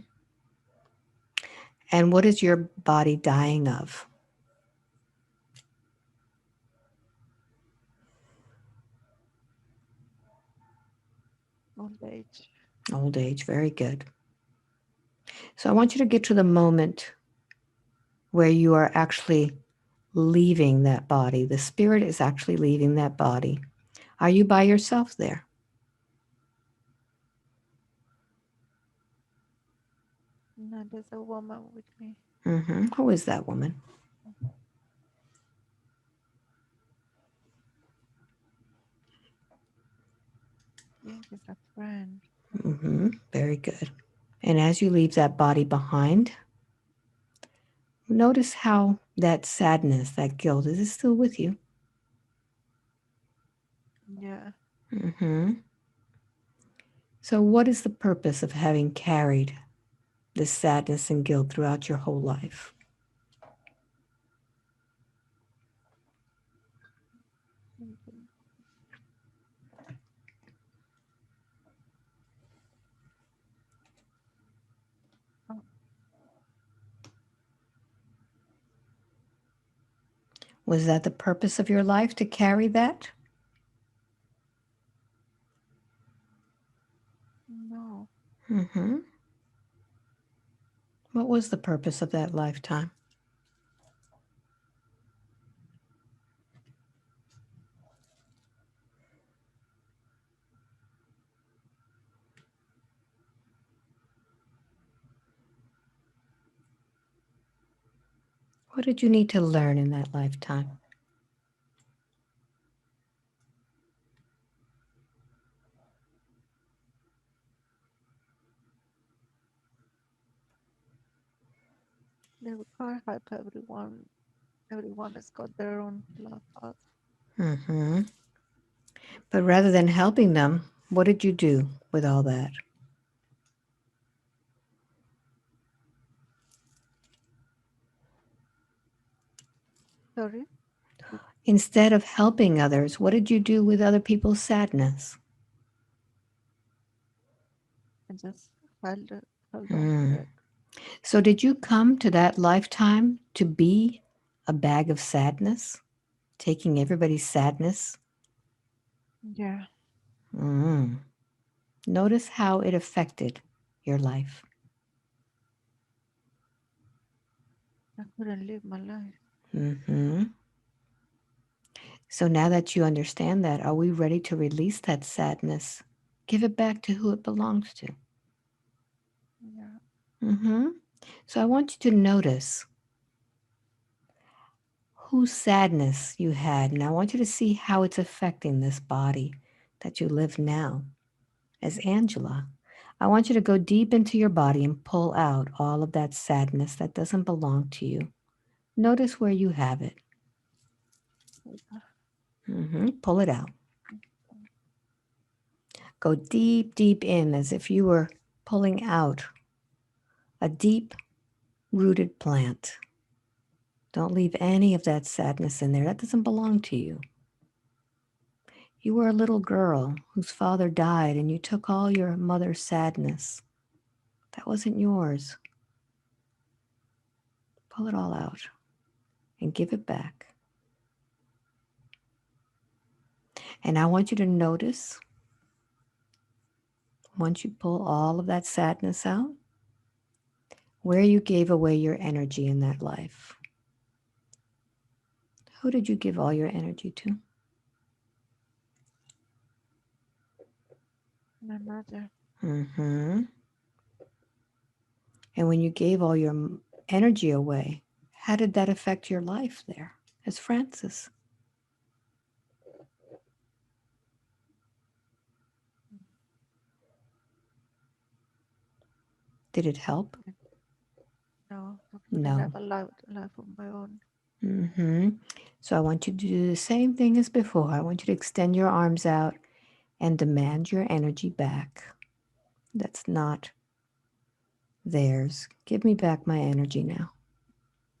And what is your body dying of? Old age. Old age. Very good. So I want you to get to the moment where you are actually leaving that body. The spirit is actually leaving that body. Are you by yourself there? No, there's a woman with me. Mm-hmm. Who is that woman? I think it's a friend. Very good. And as you leave that body behind, notice how that sadness, that guilt, is it still with you? Yeah. hmm So, what is the purpose of having carried this sadness and guilt throughout your whole life? Mhm. Oh, Was that the purpose of your life to carry that? no. hmm What was the purpose of that lifetime? What did you need to learn in that lifetime? They we can't help everyone. Everyone has got their own love path. hmm But rather than helping them, what did you do with all that? Sorry? Instead of helping others, what did you do with other people's sadness? I just held it, held on to Mm. it. So, did you come to that lifetime to be a bag of sadness, taking everybody's sadness? Yeah. Mm. Notice how it affected your life. I couldn't live my life. hmm So, now that you understand that, are we ready to release that sadness? Give it back to who it belongs to. Yeah. hmm So, I want you to notice whose sadness you had. And I want you to see how it's affecting this body that you live now as Angela. I want you to go deep into your body and pull out all of that sadness that doesn't belong to you. Notice where you have it. Pull it out. Go deep, deep in as if you were pulling out a deep rooted plant. Don't leave any of that sadness in there. That doesn't belong to you. You were a little girl whose father died, and you took all your mother's sadness. That wasn't yours. Pull it all out and give it back. And I want you to notice, once you pull all of that sadness out, where you gave away your energy in that life. Who did you give all your energy to? My mother. Mm-hmm. And when you gave all your energy away, how did that affect your life there as Francis? Did it help? No, I couldn't No. have a life of my own. Mm-hmm. So I want you to do the same thing as before. I want you to extend your arms out and demand your energy back. That's not theirs. Give me back my energy now.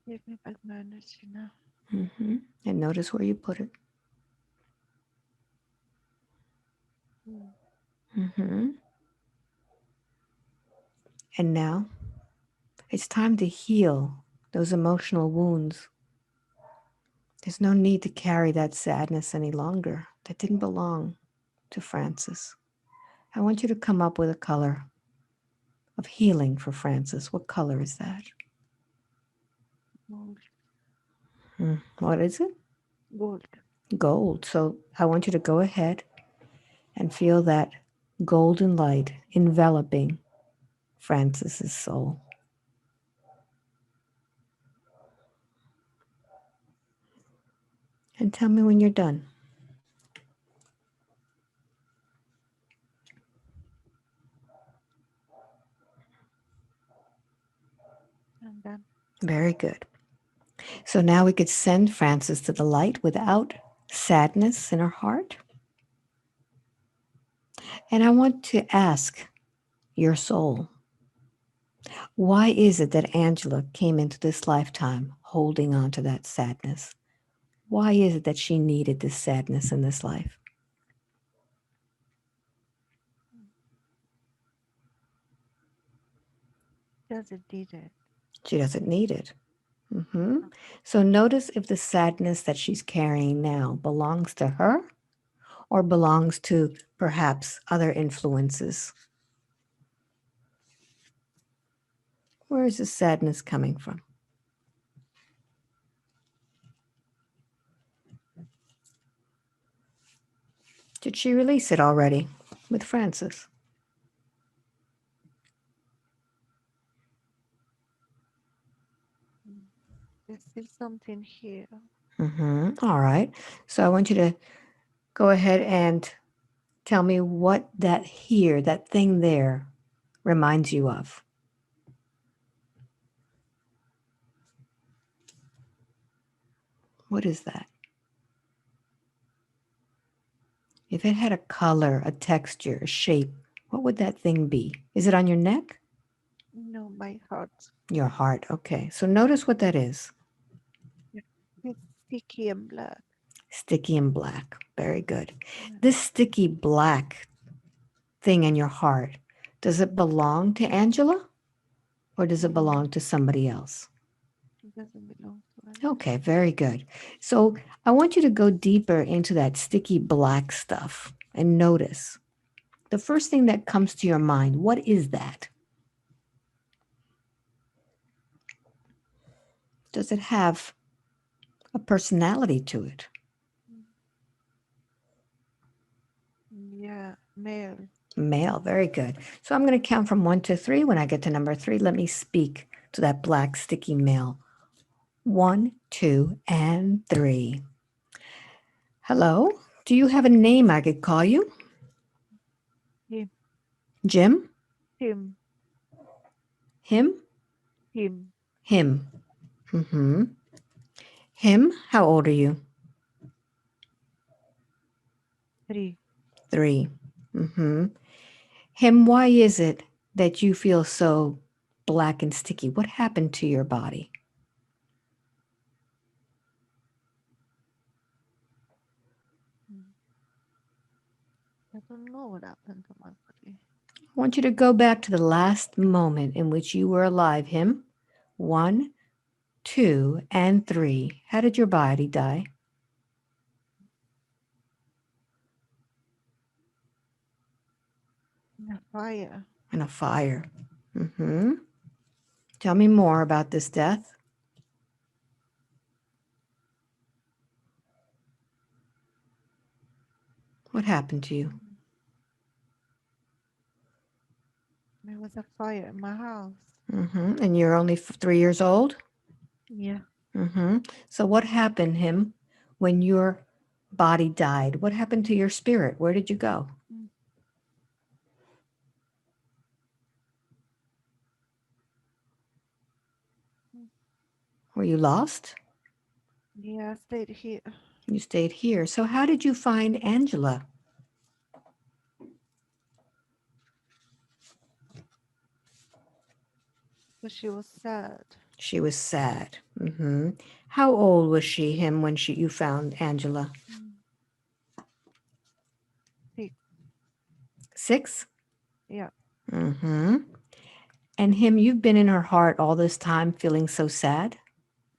Give me back my energy now. Mm-hmm. And notice where you put it. Mm. Mm-hmm. And now it's time to heal those emotional wounds. There's no need to carry that sadness any longer. That didn't belong to Francis. I want you to come up with a color of healing for Francis. What color is that? Gold. What is it? Gold. Gold. So I want you to go ahead and feel that golden light enveloping Francis's soul. And tell me when you're done. And then Very good. So now we could send Frances to the light without sadness in her heart. And I want to ask your soul, why is it that Angela came into this lifetime holding on to that sadness? Why is it that she needed this sadness in this life? does it did it? She doesn't need it. So notice if the sadness that she's carrying now belongs to her or belongs to perhaps other influences. Where is the sadness coming from? Did she release it already with Francis? Mm. There's still something here. All right. So I want you to go ahead and tell me what that here, that thing there, reminds you of. What is that? If it had a color, a texture, a shape, what would that thing be? Is it on your neck? No, my heart. Your heart. Okay. So notice what that is. Yeah. It's sticky and black. Sticky and black. Very good. Yeah. This sticky black thing in your heart, does it belong to Angela or does it No, belong to somebody else? it doesn't belong to Okay, Angela. very good. So I want you to go deeper into that sticky black stuff and notice the first thing that comes to your mind. What is that? Does it have a personality to it? Yeah, male. Male, very good. So I'm going to count from 1 to 3. When I get to number 3, let me speak to that black sticky male. 1, 2, and 3. Hello, do you have a name I could call you? Him, Jim? him, Him? him. Him. Mm-hmm. Him, how old are you? 3. 3. Mm-hmm. Him, why is it that you feel so black and sticky? What happened to your body? Mm. I don't know what happened to my body. I want you to go back to the last moment in which you were alive. Him, 1, 2, and 3. How did your body die? The fire. In a fire. Mm-hmm. Tell me more about this death. What happened to you? Mm. There was a fire in my house. And you're only 3 years old? Yeah. So, what happened, him, when your body died? What happened to your spirit? Where did you go? Mm. Mm. Were you lost? Yeah, I stayed here. You stayed here. So, how did you find Angela? But she was sad. She was sad. How old was she, him, when you found Angela? Mm. 6. 6? Yeah. Mm-hmm. And him, you've been in her heart all this time feeling so sad?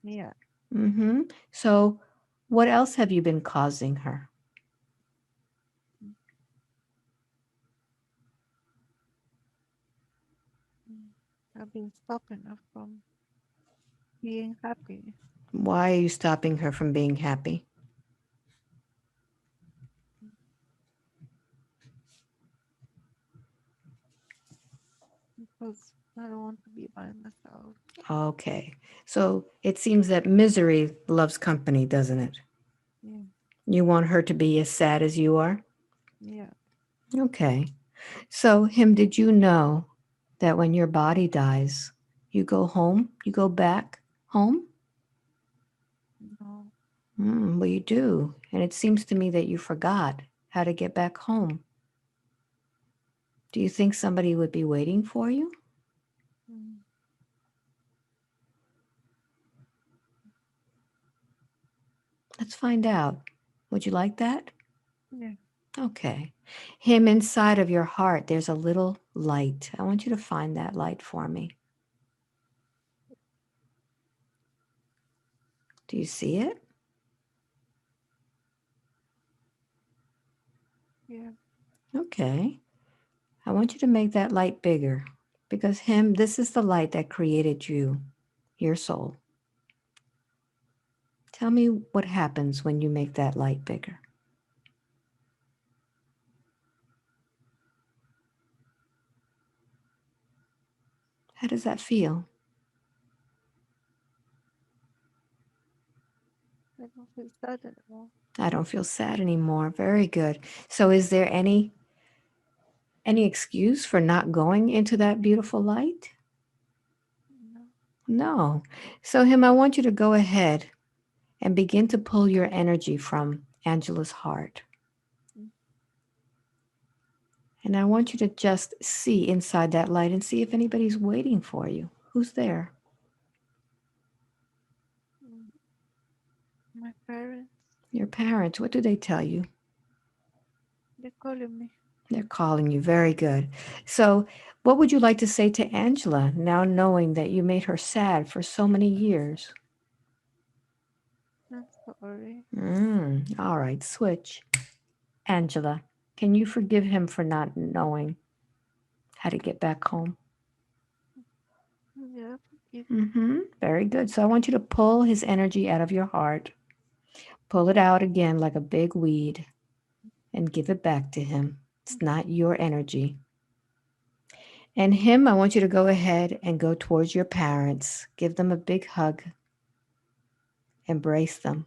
Yeah. Mm-hmm. So, what else have you been causing her? Mm. Mm. I've been stopping her from being happy Why are you stopping her from being happy? because I don't want to be by myself. Okay. So it seems that misery loves company, doesn't it? Yeah. You want her to be as sad as you are? Yeah. Okay. So, him, did you know that when your body dies, You go home? You go back home? No. Well, you do. And it seems to me that you forgot how to get back home. Do you think somebody would be waiting for you? Mm. Let's find out. Would you like that? Yeah. Okay. Him inside of your heart, there's a little light. I want you to find that light for me. Do you see it? Yeah. Okay. I want you to make that light bigger because this is the light that created you, your soul. Tell me what happens when you make that light bigger. How does that feel? I don't feel sad anymore. I don't feel sad anymore. Very good. So is there any excuse for not going into that beautiful light? No. No. So I want you to go ahead and begin to pull your energy from Angela's heart. Mm. And I want you to just see inside that light and see if anybody's waiting for you. Who's there? Mm. My parents, Your parents. What do they tell you? they're calling me. They're calling you. Very good. So, what would you like to say to Angela now knowing that you made her sad for so many years? I'm sorry. All right, switch. Angela, can you forgive him for not knowing how to get back home? Yeah, forgive him. Very good. So I want you to pull his energy out of your heart, pull it out again like a big weed, and give it back to him. It's not your energy. And I want you to go ahead and go towards your parents, give them a big hug, embrace them,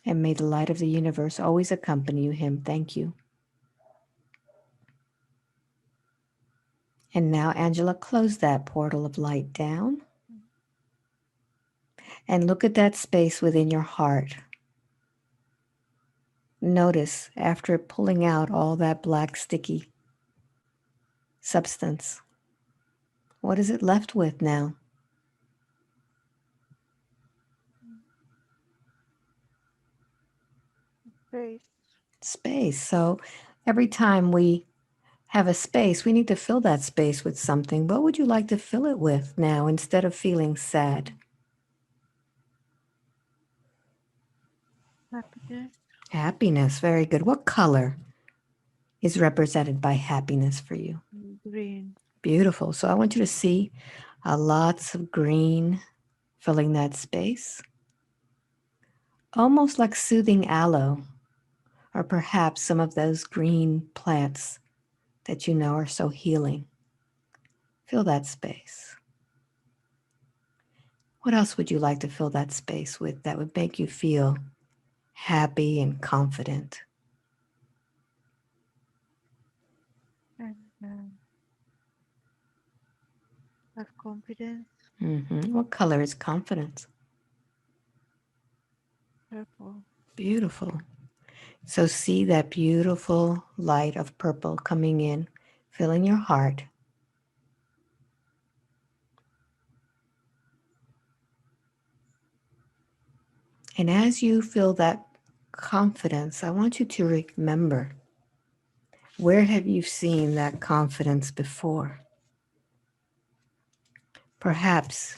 and may the light of the universe always accompany you. Thank you. And now, Angela, close that portal of light down Mm. and look at that space within your heart. Notice after pulling out all that black sticky substance, what is it left with now? Mm. Face. Space. So every time we have a space, we need to fill that space with something. What would you like to fill it with now instead of feeling sad? Mm. Happiness. Happiness. Very good. What color is represented by happiness for you? Green. Beautiful. So I want you to see lots of green filling that space, almost like soothing aloe, or perhaps some of those green plants that you know are so healing. Fill that space. What else would you like to fill that space with that would make you feel happy and confident? And have confidence. What color is confidence? Purple. Beautiful. So see that beautiful light of purple coming in, filling your heart. And as you feel that confidence, I want you to remember, where have you seen that confidence before? Perhaps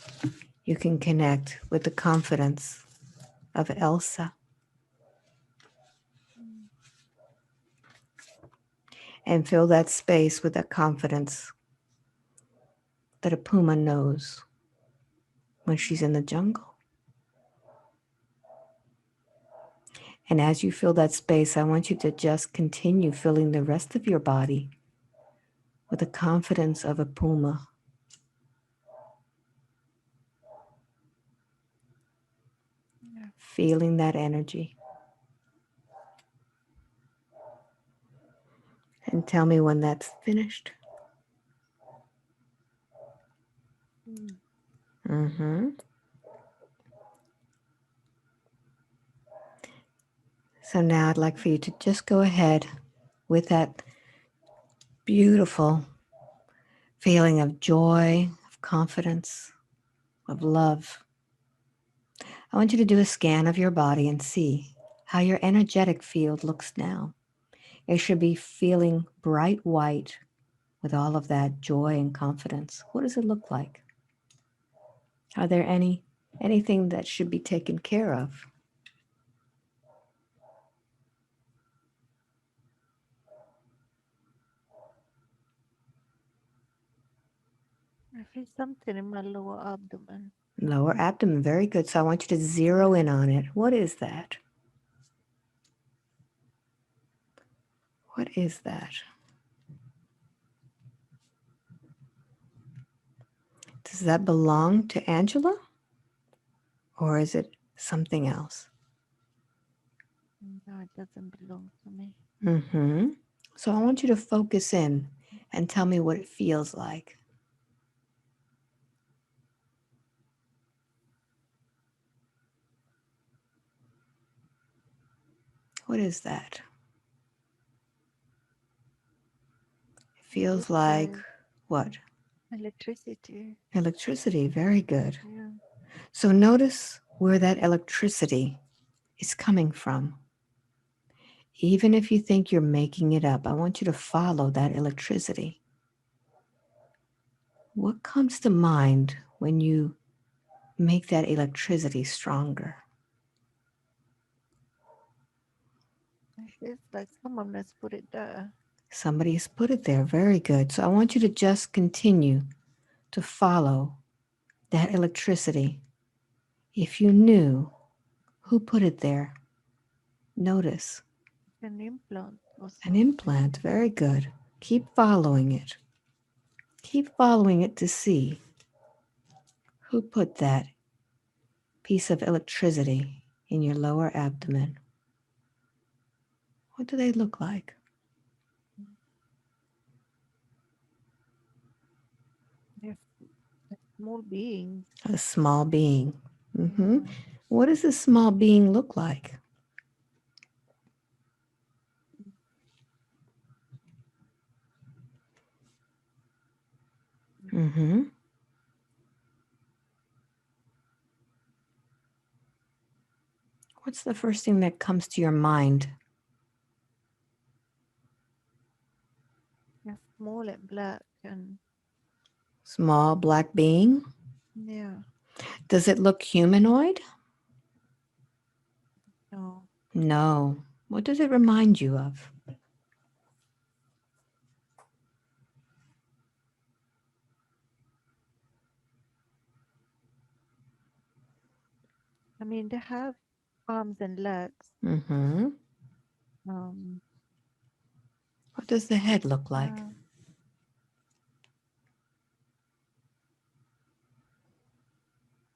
you can connect with the confidence of Elsa Mm. and fill that space with the confidence that a puma knows when she's in the jungle. And as you fill that space, I want you to just continue filling the rest of your body with the confidence of a puma, Yeah. feeling that energy. And tell me when that's finished. Mm. Mm-hmm. So now I'd like for you to just go ahead with that beautiful feeling of joy, of confidence, of love. I want you to do a scan of your body and see how your energetic field looks now. It should be feeling bright white with all of that joy and confidence. What does it look like? Are there anything that should be taken care of? I feel something in my lower abdomen. Lower abdomen, very good. So I want you to zero Yeah. in on it. What is that? What is that? Does that belong to Angela or is it something else? No, it doesn't belong to me. Mm-hmm. So I want you to focus in and tell me what it feels like. What is that? It It feels looks like like what? electricity. Electricity. Very good. Yeah. So notice where that electricity is coming from. Even if you think you're making it up, I want you to follow that electricity. What comes to mind when you make that electricity stronger? It feels like someone has put it there. Somebody has put it there. Very good. So I want you to just continue to follow that electricity. If you knew who put it there, notice An implant or an something. implant. Very good. Keep following it. Keep following it to see who put that piece of electricity in your lower abdomen. What do they look like? They're small beings. A small being. Mm-hmm. Yeah. What does this small being look like? Mm-hmm. What's the first thing that comes to your mind? They're small and black and Small black being? yeah. Does it look humanoid? No. No. What does it remind you of? I mean, they have arms and legs. Mm-hmm. Um, What does the head look like? yeah,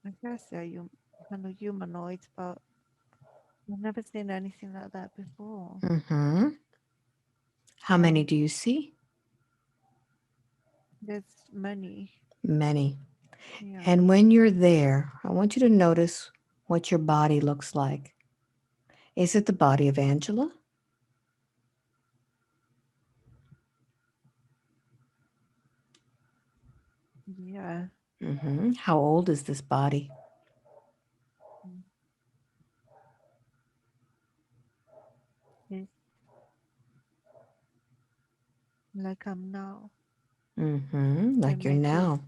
I guess they're kind of humanoids, but I've never seen anything like that before. Mm-hmm. How many Um, do you see? there's many. Many. Yeah. And when you're there, I want you to notice what your body looks like. Is it the body of Angela? Yeah. Mm-hmm. How old is this body? Mm. It's like I'm now. Mm-hmm. They Like you're make it. now.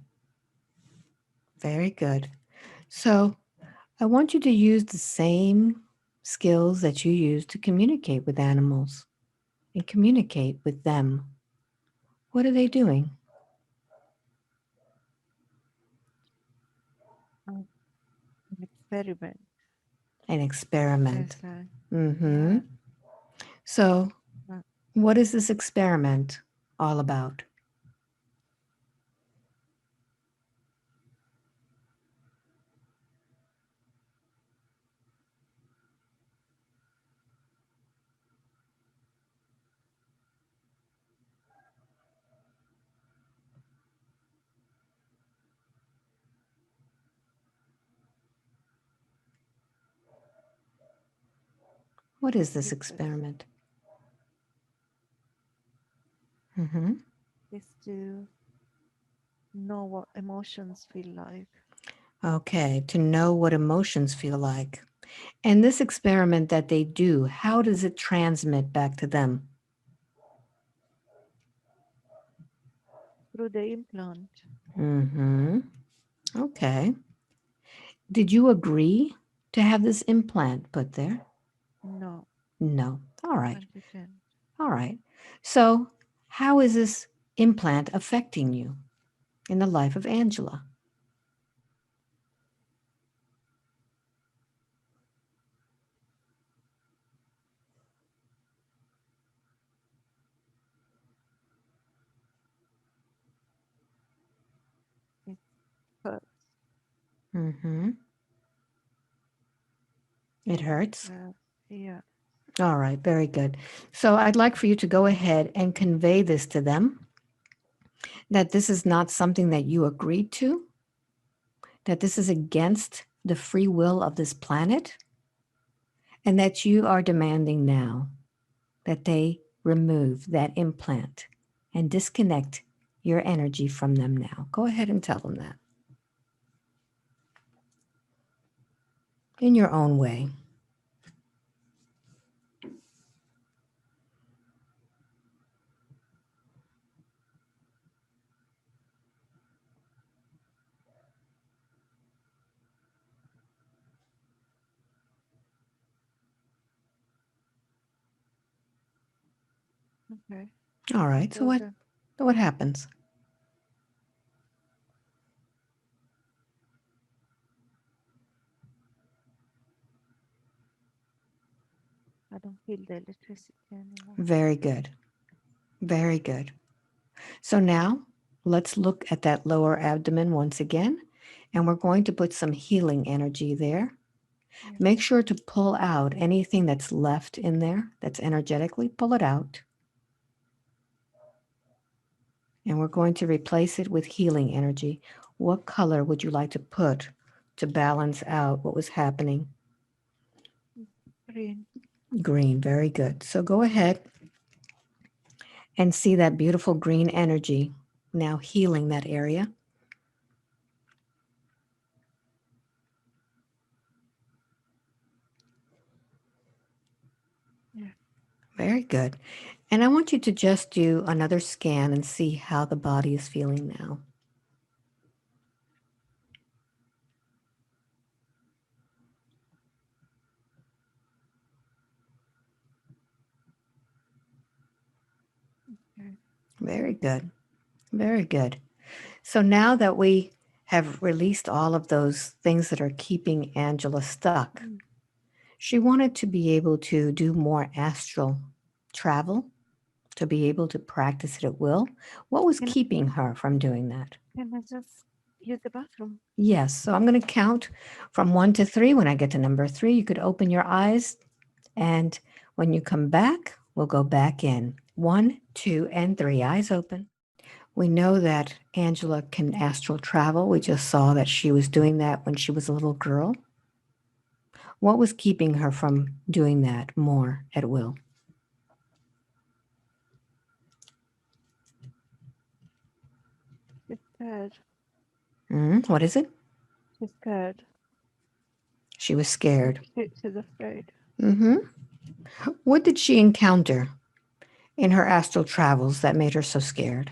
Very good. So I want you to use the same skills that you use to communicate with animals and communicate with them. What are they doing? Um, an experiment. An experiment. It's like, Mm-hmm. yeah. So, uh, what is this experiment all about? What is this purpose experiment? Mm-hmm. is to know what emotions feel like Okay, to know what emotions feel like. And this experiment that they do, how does it transmit back to them? through the implant. Mm-hmm. Okay. Did you agree to have this implant put there? No, No. All right. I didn't. All right. So, how is this implant affecting you in the life of Angela? It hurts. Mm-hmm. It hurts. Yeah, All right. Very good. So, I'd like for you to go ahead and convey this to them that this is not something that you agreed to, that this is against the free will of this planet, and that you are demanding now that they remove that implant and disconnect your energy from them now. Go ahead and tell them that in your own way. okay. All I right. So told what them what happens? I don't feel the electricity anymore. Very good. Very good. So now let's look at that lower abdomen once again, and we're going to put some healing energy there. Yeah, Make sure to pull out anything that's left in there that's energetically, pull it out. And we're going to replace it with healing energy. What color would you like to put to balance out what was happening? green. Green, very good. So go ahead and see that beautiful green energy now healing that area. Yeah, Very good. And I want you to just do another scan and see how the body is feeling now. okay. Very good. Very good. So now that we have released all of those things that are keeping Angela stuck, Mm. she wanted to be able to do more astral travel, to be able to practice it at will. What was Can keeping her from doing that? can I just use the bathroom? Yes, so I'm going to count from 1 to 3. When I get to number 3, you could open your eyes, and when you come back, we'll go back in. 1, 2, and 3. Eyes open. We know that Angela can astral travel. We just saw that she was doing that when she was a little girl. What was keeping her from doing that more at will? She's scared. What is it? She's scared. She was scared. She's afraid. hmm What did she encounter in her astral travels that made her so scared?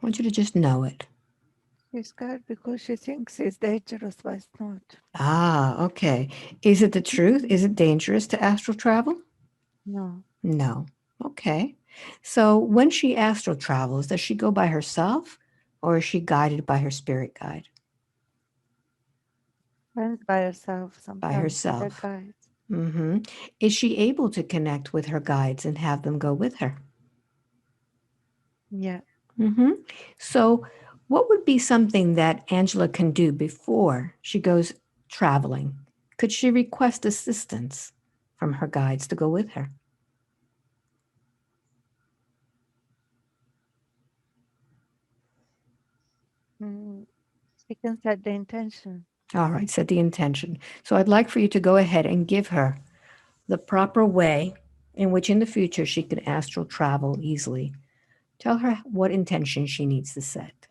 I want you to just know it. She's scared because she thinks it's dangerous, but it's not. Ah, okay. Is it the truth? Is it dangerous to astral travel? No, No. Okay. So when she astral travels, does she go by herself or is she guided by her spirit guide? went by herself By sometimes with herself. her guides. hmm Is she able to connect with her guides and have them go with her? Yeah, hmm So, what would be something that Angela can do before she goes traveling? Could she request assistance from her guides to go with her? mm, She can set the intention. All right, set the intention. So I'd like for you to go ahead and give her the proper way in which in the future she can astral travel easily. Tell her what intention she needs to set.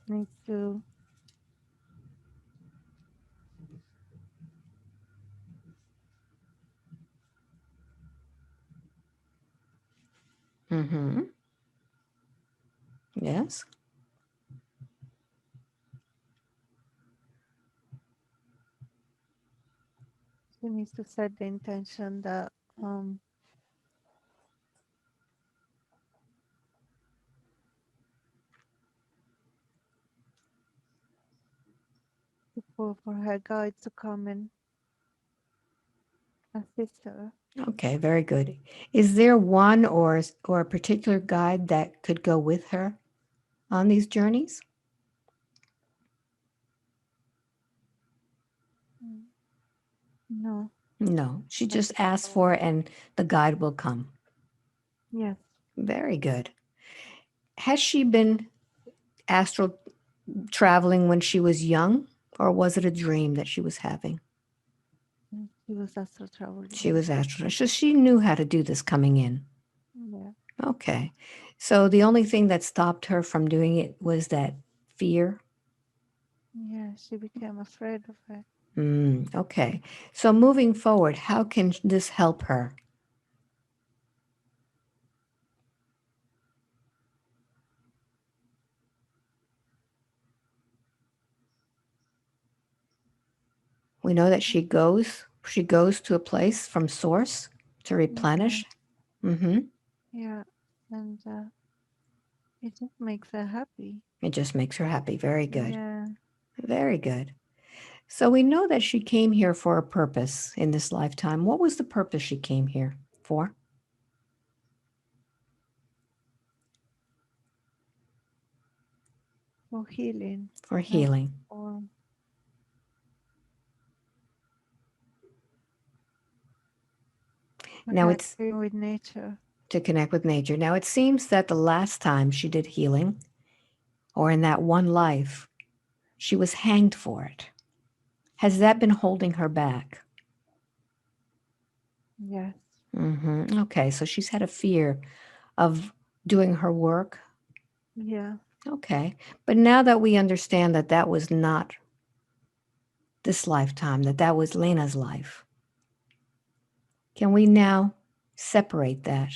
Needs to Mm-hmm. Yes. she needs to set the intention that um for her guide to come and assist her. Okay, very good. Is there one or a particular guide that could go with her on these journeys? Mm. No, No, she not just at asks all. for it and the guide will come. Yes. Very good. Has she been astral traveling when she was young, or was it a dream that she was having? She was also She traveling. was astral. So she knew how to do this coming in. Yeah. Okay. So the only thing that stopped her from doing it was that fear. Yeah, she became afraid of it. Okay. So moving forward, how can this help her? We know that she goes to a place from source to Yeah, replenish. Mm-hmm. yeah. And it just makes her happy. It just makes her happy. Very good. Yeah. Very good. So we know that she came here for a purpose in this lifetime. What was the purpose she came here for? For healing For and healing. for Now it's connecting with nature. to connect with nature. Now it seems that the last time she did healing, or in that one life, she was hanged for it. Has that been holding her back? Yes. Okay, so she's had a fear of doing her work. Yeah. Okay, but now that we understand that that was not this lifetime, that that was Lena's life, can we now separate that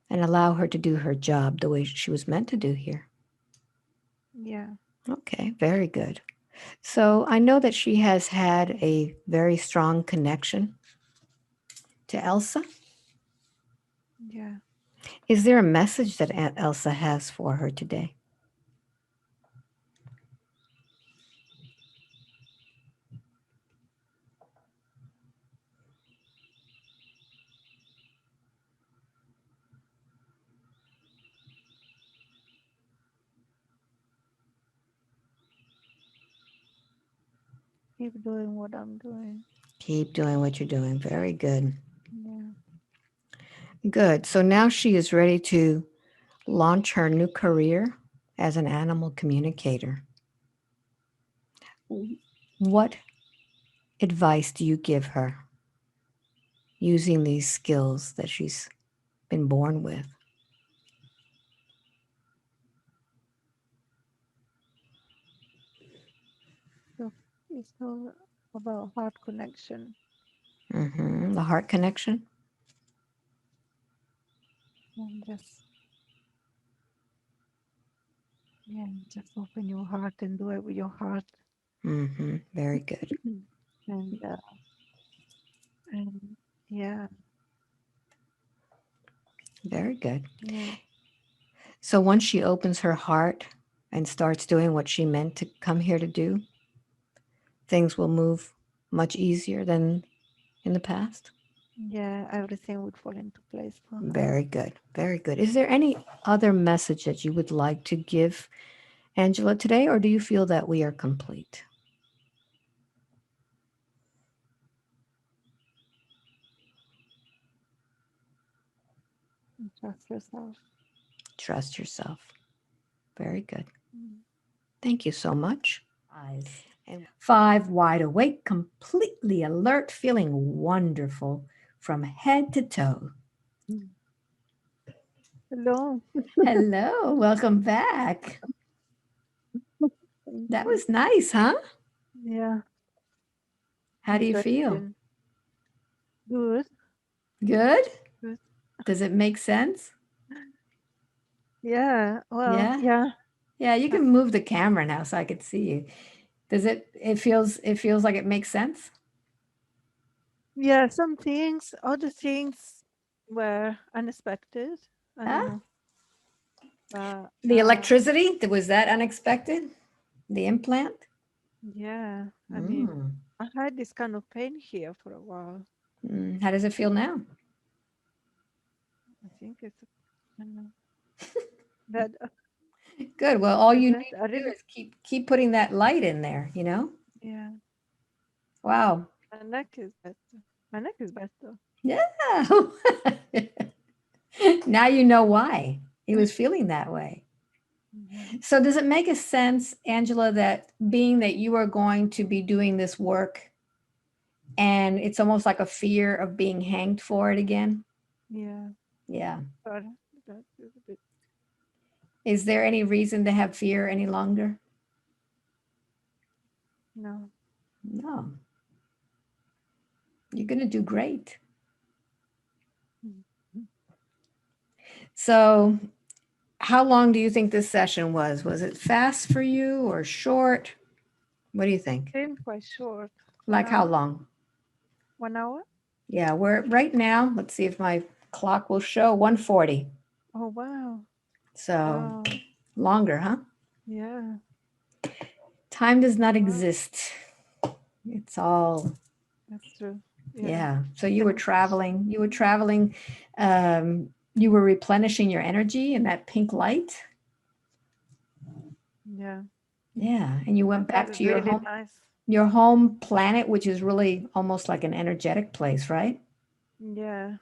and allow her to do her job the way she was meant to do here? Yeah. Okay, very good. So I know that she has had a very strong connection to Elsa. Yeah. Is there a message that Aunt Elsa has for her today? Keep doing what I'm doing. Keep doing what you're doing. Very good. Yeah. Good. So now she is ready to launch her new career as an animal communicator. What advice do you give her using these skills that she's been born with? So it's all about heart connection The heart connection. and just open your heart and do it with your heart. Very good. and and yeah, Very good. yeah, So once she opens her heart and starts doing what she meant to come here to do, things will move much easier than in the past. yeah, everything would fall into place for her. Very good. Very good. Is there any other message that you would like to give Angela today, or do you feel that we are complete? Trust yourself. Trust yourself. Very good. Mm. Thank you so much. Eyes. And 5, wide awake, completely alert, feeling wonderful from head to toe. Mm. Hello. Hello, welcome back. Thank That you. was nice, huh? Yeah, How do you feel? interesting. Good. Good? Good. Does it make sense? Yeah. Well, Yeah? yeah. Yeah, you uh, can move the camera now so I could see you. Does it feels like it makes sense? Yeah. Some things, other things were unexpected. I Huh? don't know. But The electricity, was that unexpected? The implant? yeah, I mean, Mm. I had this kind of pain here for a while. How does it feel now? I think it's, I don't know. That Good. Well, all you need that I to do really, is keep putting that light in there, you know? yeah. Wow. My neck is better. My neck is better. Yeah. Now you know why he was feeling that way. Yeah. So does it make a sense, Angela, that being that you are going to be doing this work and it's almost like a fear of being hanged for it again? Yeah. Yeah. But that is a bit, Is there any reason to have fear any longer? no. No. You're going to do great. Mm. So, how long do you think this session was? Was it fast for you or short? What do you think? Came quite short. One Like how hour? long? 1 hour? Yeah, we're right now. Let's see if my clock will show 1:40. Oh, wow. So, Wow. longer, huh? Yeah. Time does not Wow. exist. It's all, That's true. Yeah. yeah. So you were traveling, um, you were replenishing your energy in that pink light. Yeah. Yeah. And you I went felt back to really nice. your home planet, which is really almost like an energetic place, right? Yeah.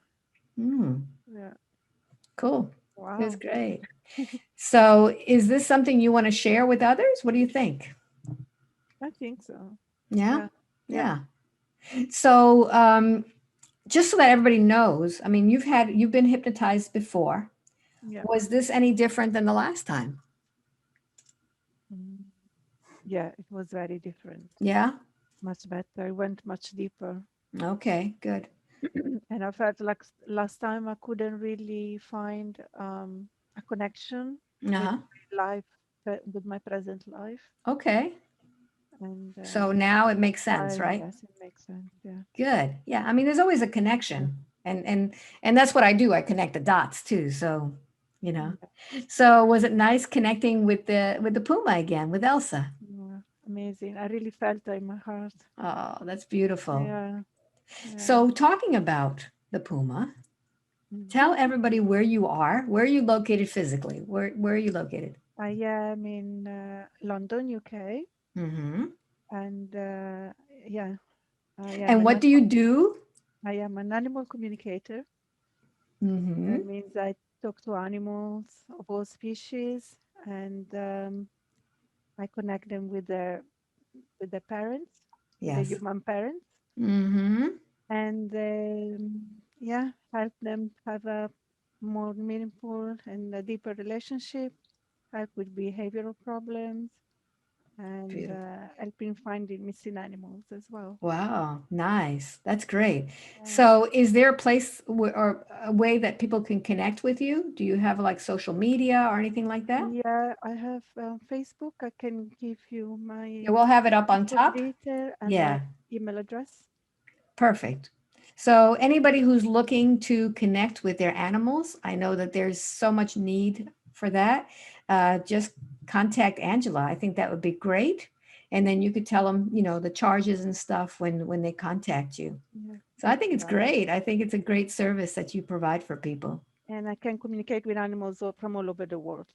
Mm, Yeah. cool. It was Wow. great. So, is this something you want to share with others? What do you think? I think so. Yeah. Yeah. Yeah. Yeah. So, just so that everybody knows, I mean, you've been hypnotized before. Yeah. Was this any different than the last time? Mm. Yeah. It was very different. Yeah. Much better. I went much deeper. Okay. Good. And I felt like last time I couldn't really find a connection Uh with huh. my life, with my present life. Okay. And So now it makes sense, I, right? yes, it makes sense. Yeah. Good. Yeah. I mean, there's always a Yeah. connection, and that's what I do. I connect the dots too. So, you know. Yeah. So was it nice connecting with the puma again with Elsa? Yeah. Amazing. I really felt it in my heart. Oh, that's beautiful. Yeah. Yeah. So talking about the puma, Mm. tell everybody where you are. Where are you located physically? Where are you located? I am in London, UK, Mm-hmm. and yeah, I am And an what do you animal. do? I am an animal communicator. Mm-hmm. That means I talk to animals of all species, and I connect them with their parents, with the Yes. human parents, Mm-hmm. and yeah, help them have a more meaningful and a deeper relationship, help with behavioral problems, and Beautiful. helping finding missing animals as well. Wow. Nice. That's great. Uh, So is there a place or a way that people can connect with you? Do you have like social media or anything like that? yeah, I have Facebook. I can give you my Yeah, we'll have it up on Facebook top. detail and Yeah. my email address. Perfect. So anybody who's looking to connect with their animals, I know that there's so much need for that. Just contact Angela. I think that would be great. And then you could tell them, the charges and stuff when they contact you. Yeah, So I that's think it's right. great. I think it's a great service that you provide for people. And I can communicate with animals from all over the world.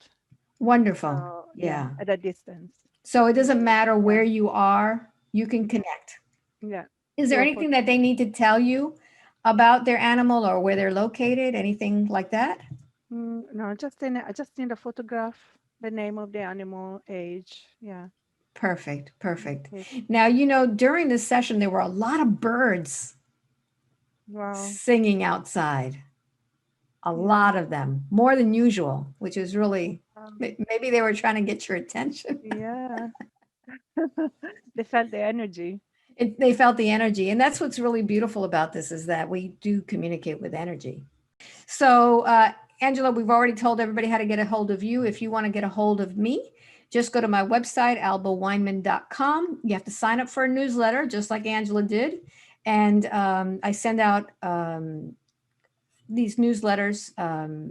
Wonderful. So yeah, Yeah. at a distance. So it So doesn't matter yeah, where you are, you can connect. yeah, Is there pure for anything that they need to tell you about their animal or where they're located? Anything like that? No, I just need a photograph, the name of the animal, age. Yeah. Perfect, perfect. Okay. Now, during this session, there were a lot of birds Wow. singing outside, a Yeah. lot of them, more than usual, which is really, Um, maybe they were trying to get your attention. yeah. They felt the energy. They felt the energy. And that's what's really beautiful about this is that we do communicate with energy. So, Angela, we've already told everybody how to get a hold of you. If you want to get a hold of me, just go to my website, albaweinman.com. You have to sign up for a newsletter, just like Angela did. And I send out these newsletters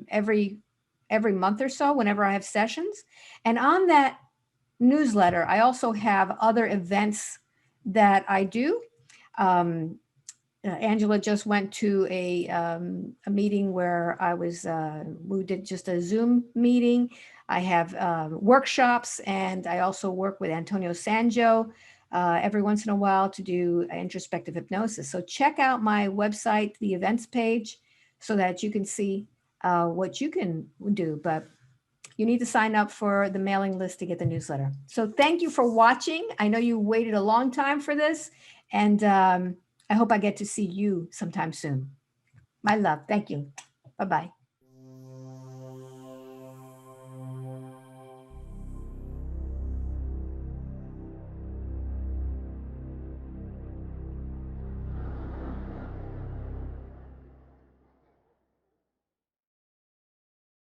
every month or so whenever I have sessions. And on that newsletter, I also have other events that I do. Um, Angela just went to a meeting where we did just a Zoom meeting. I have workshops, and I also work with Antonio Sanjo every once in a while to do introspective hypnosis. So check out my website, the events page, so that you can see what you can do. But you need to sign up for the mailing list to get the newsletter. So thank you for watching. I know you waited a long time for this, and I hope I get to see you sometime soon. My love. Thank you. Bye bye.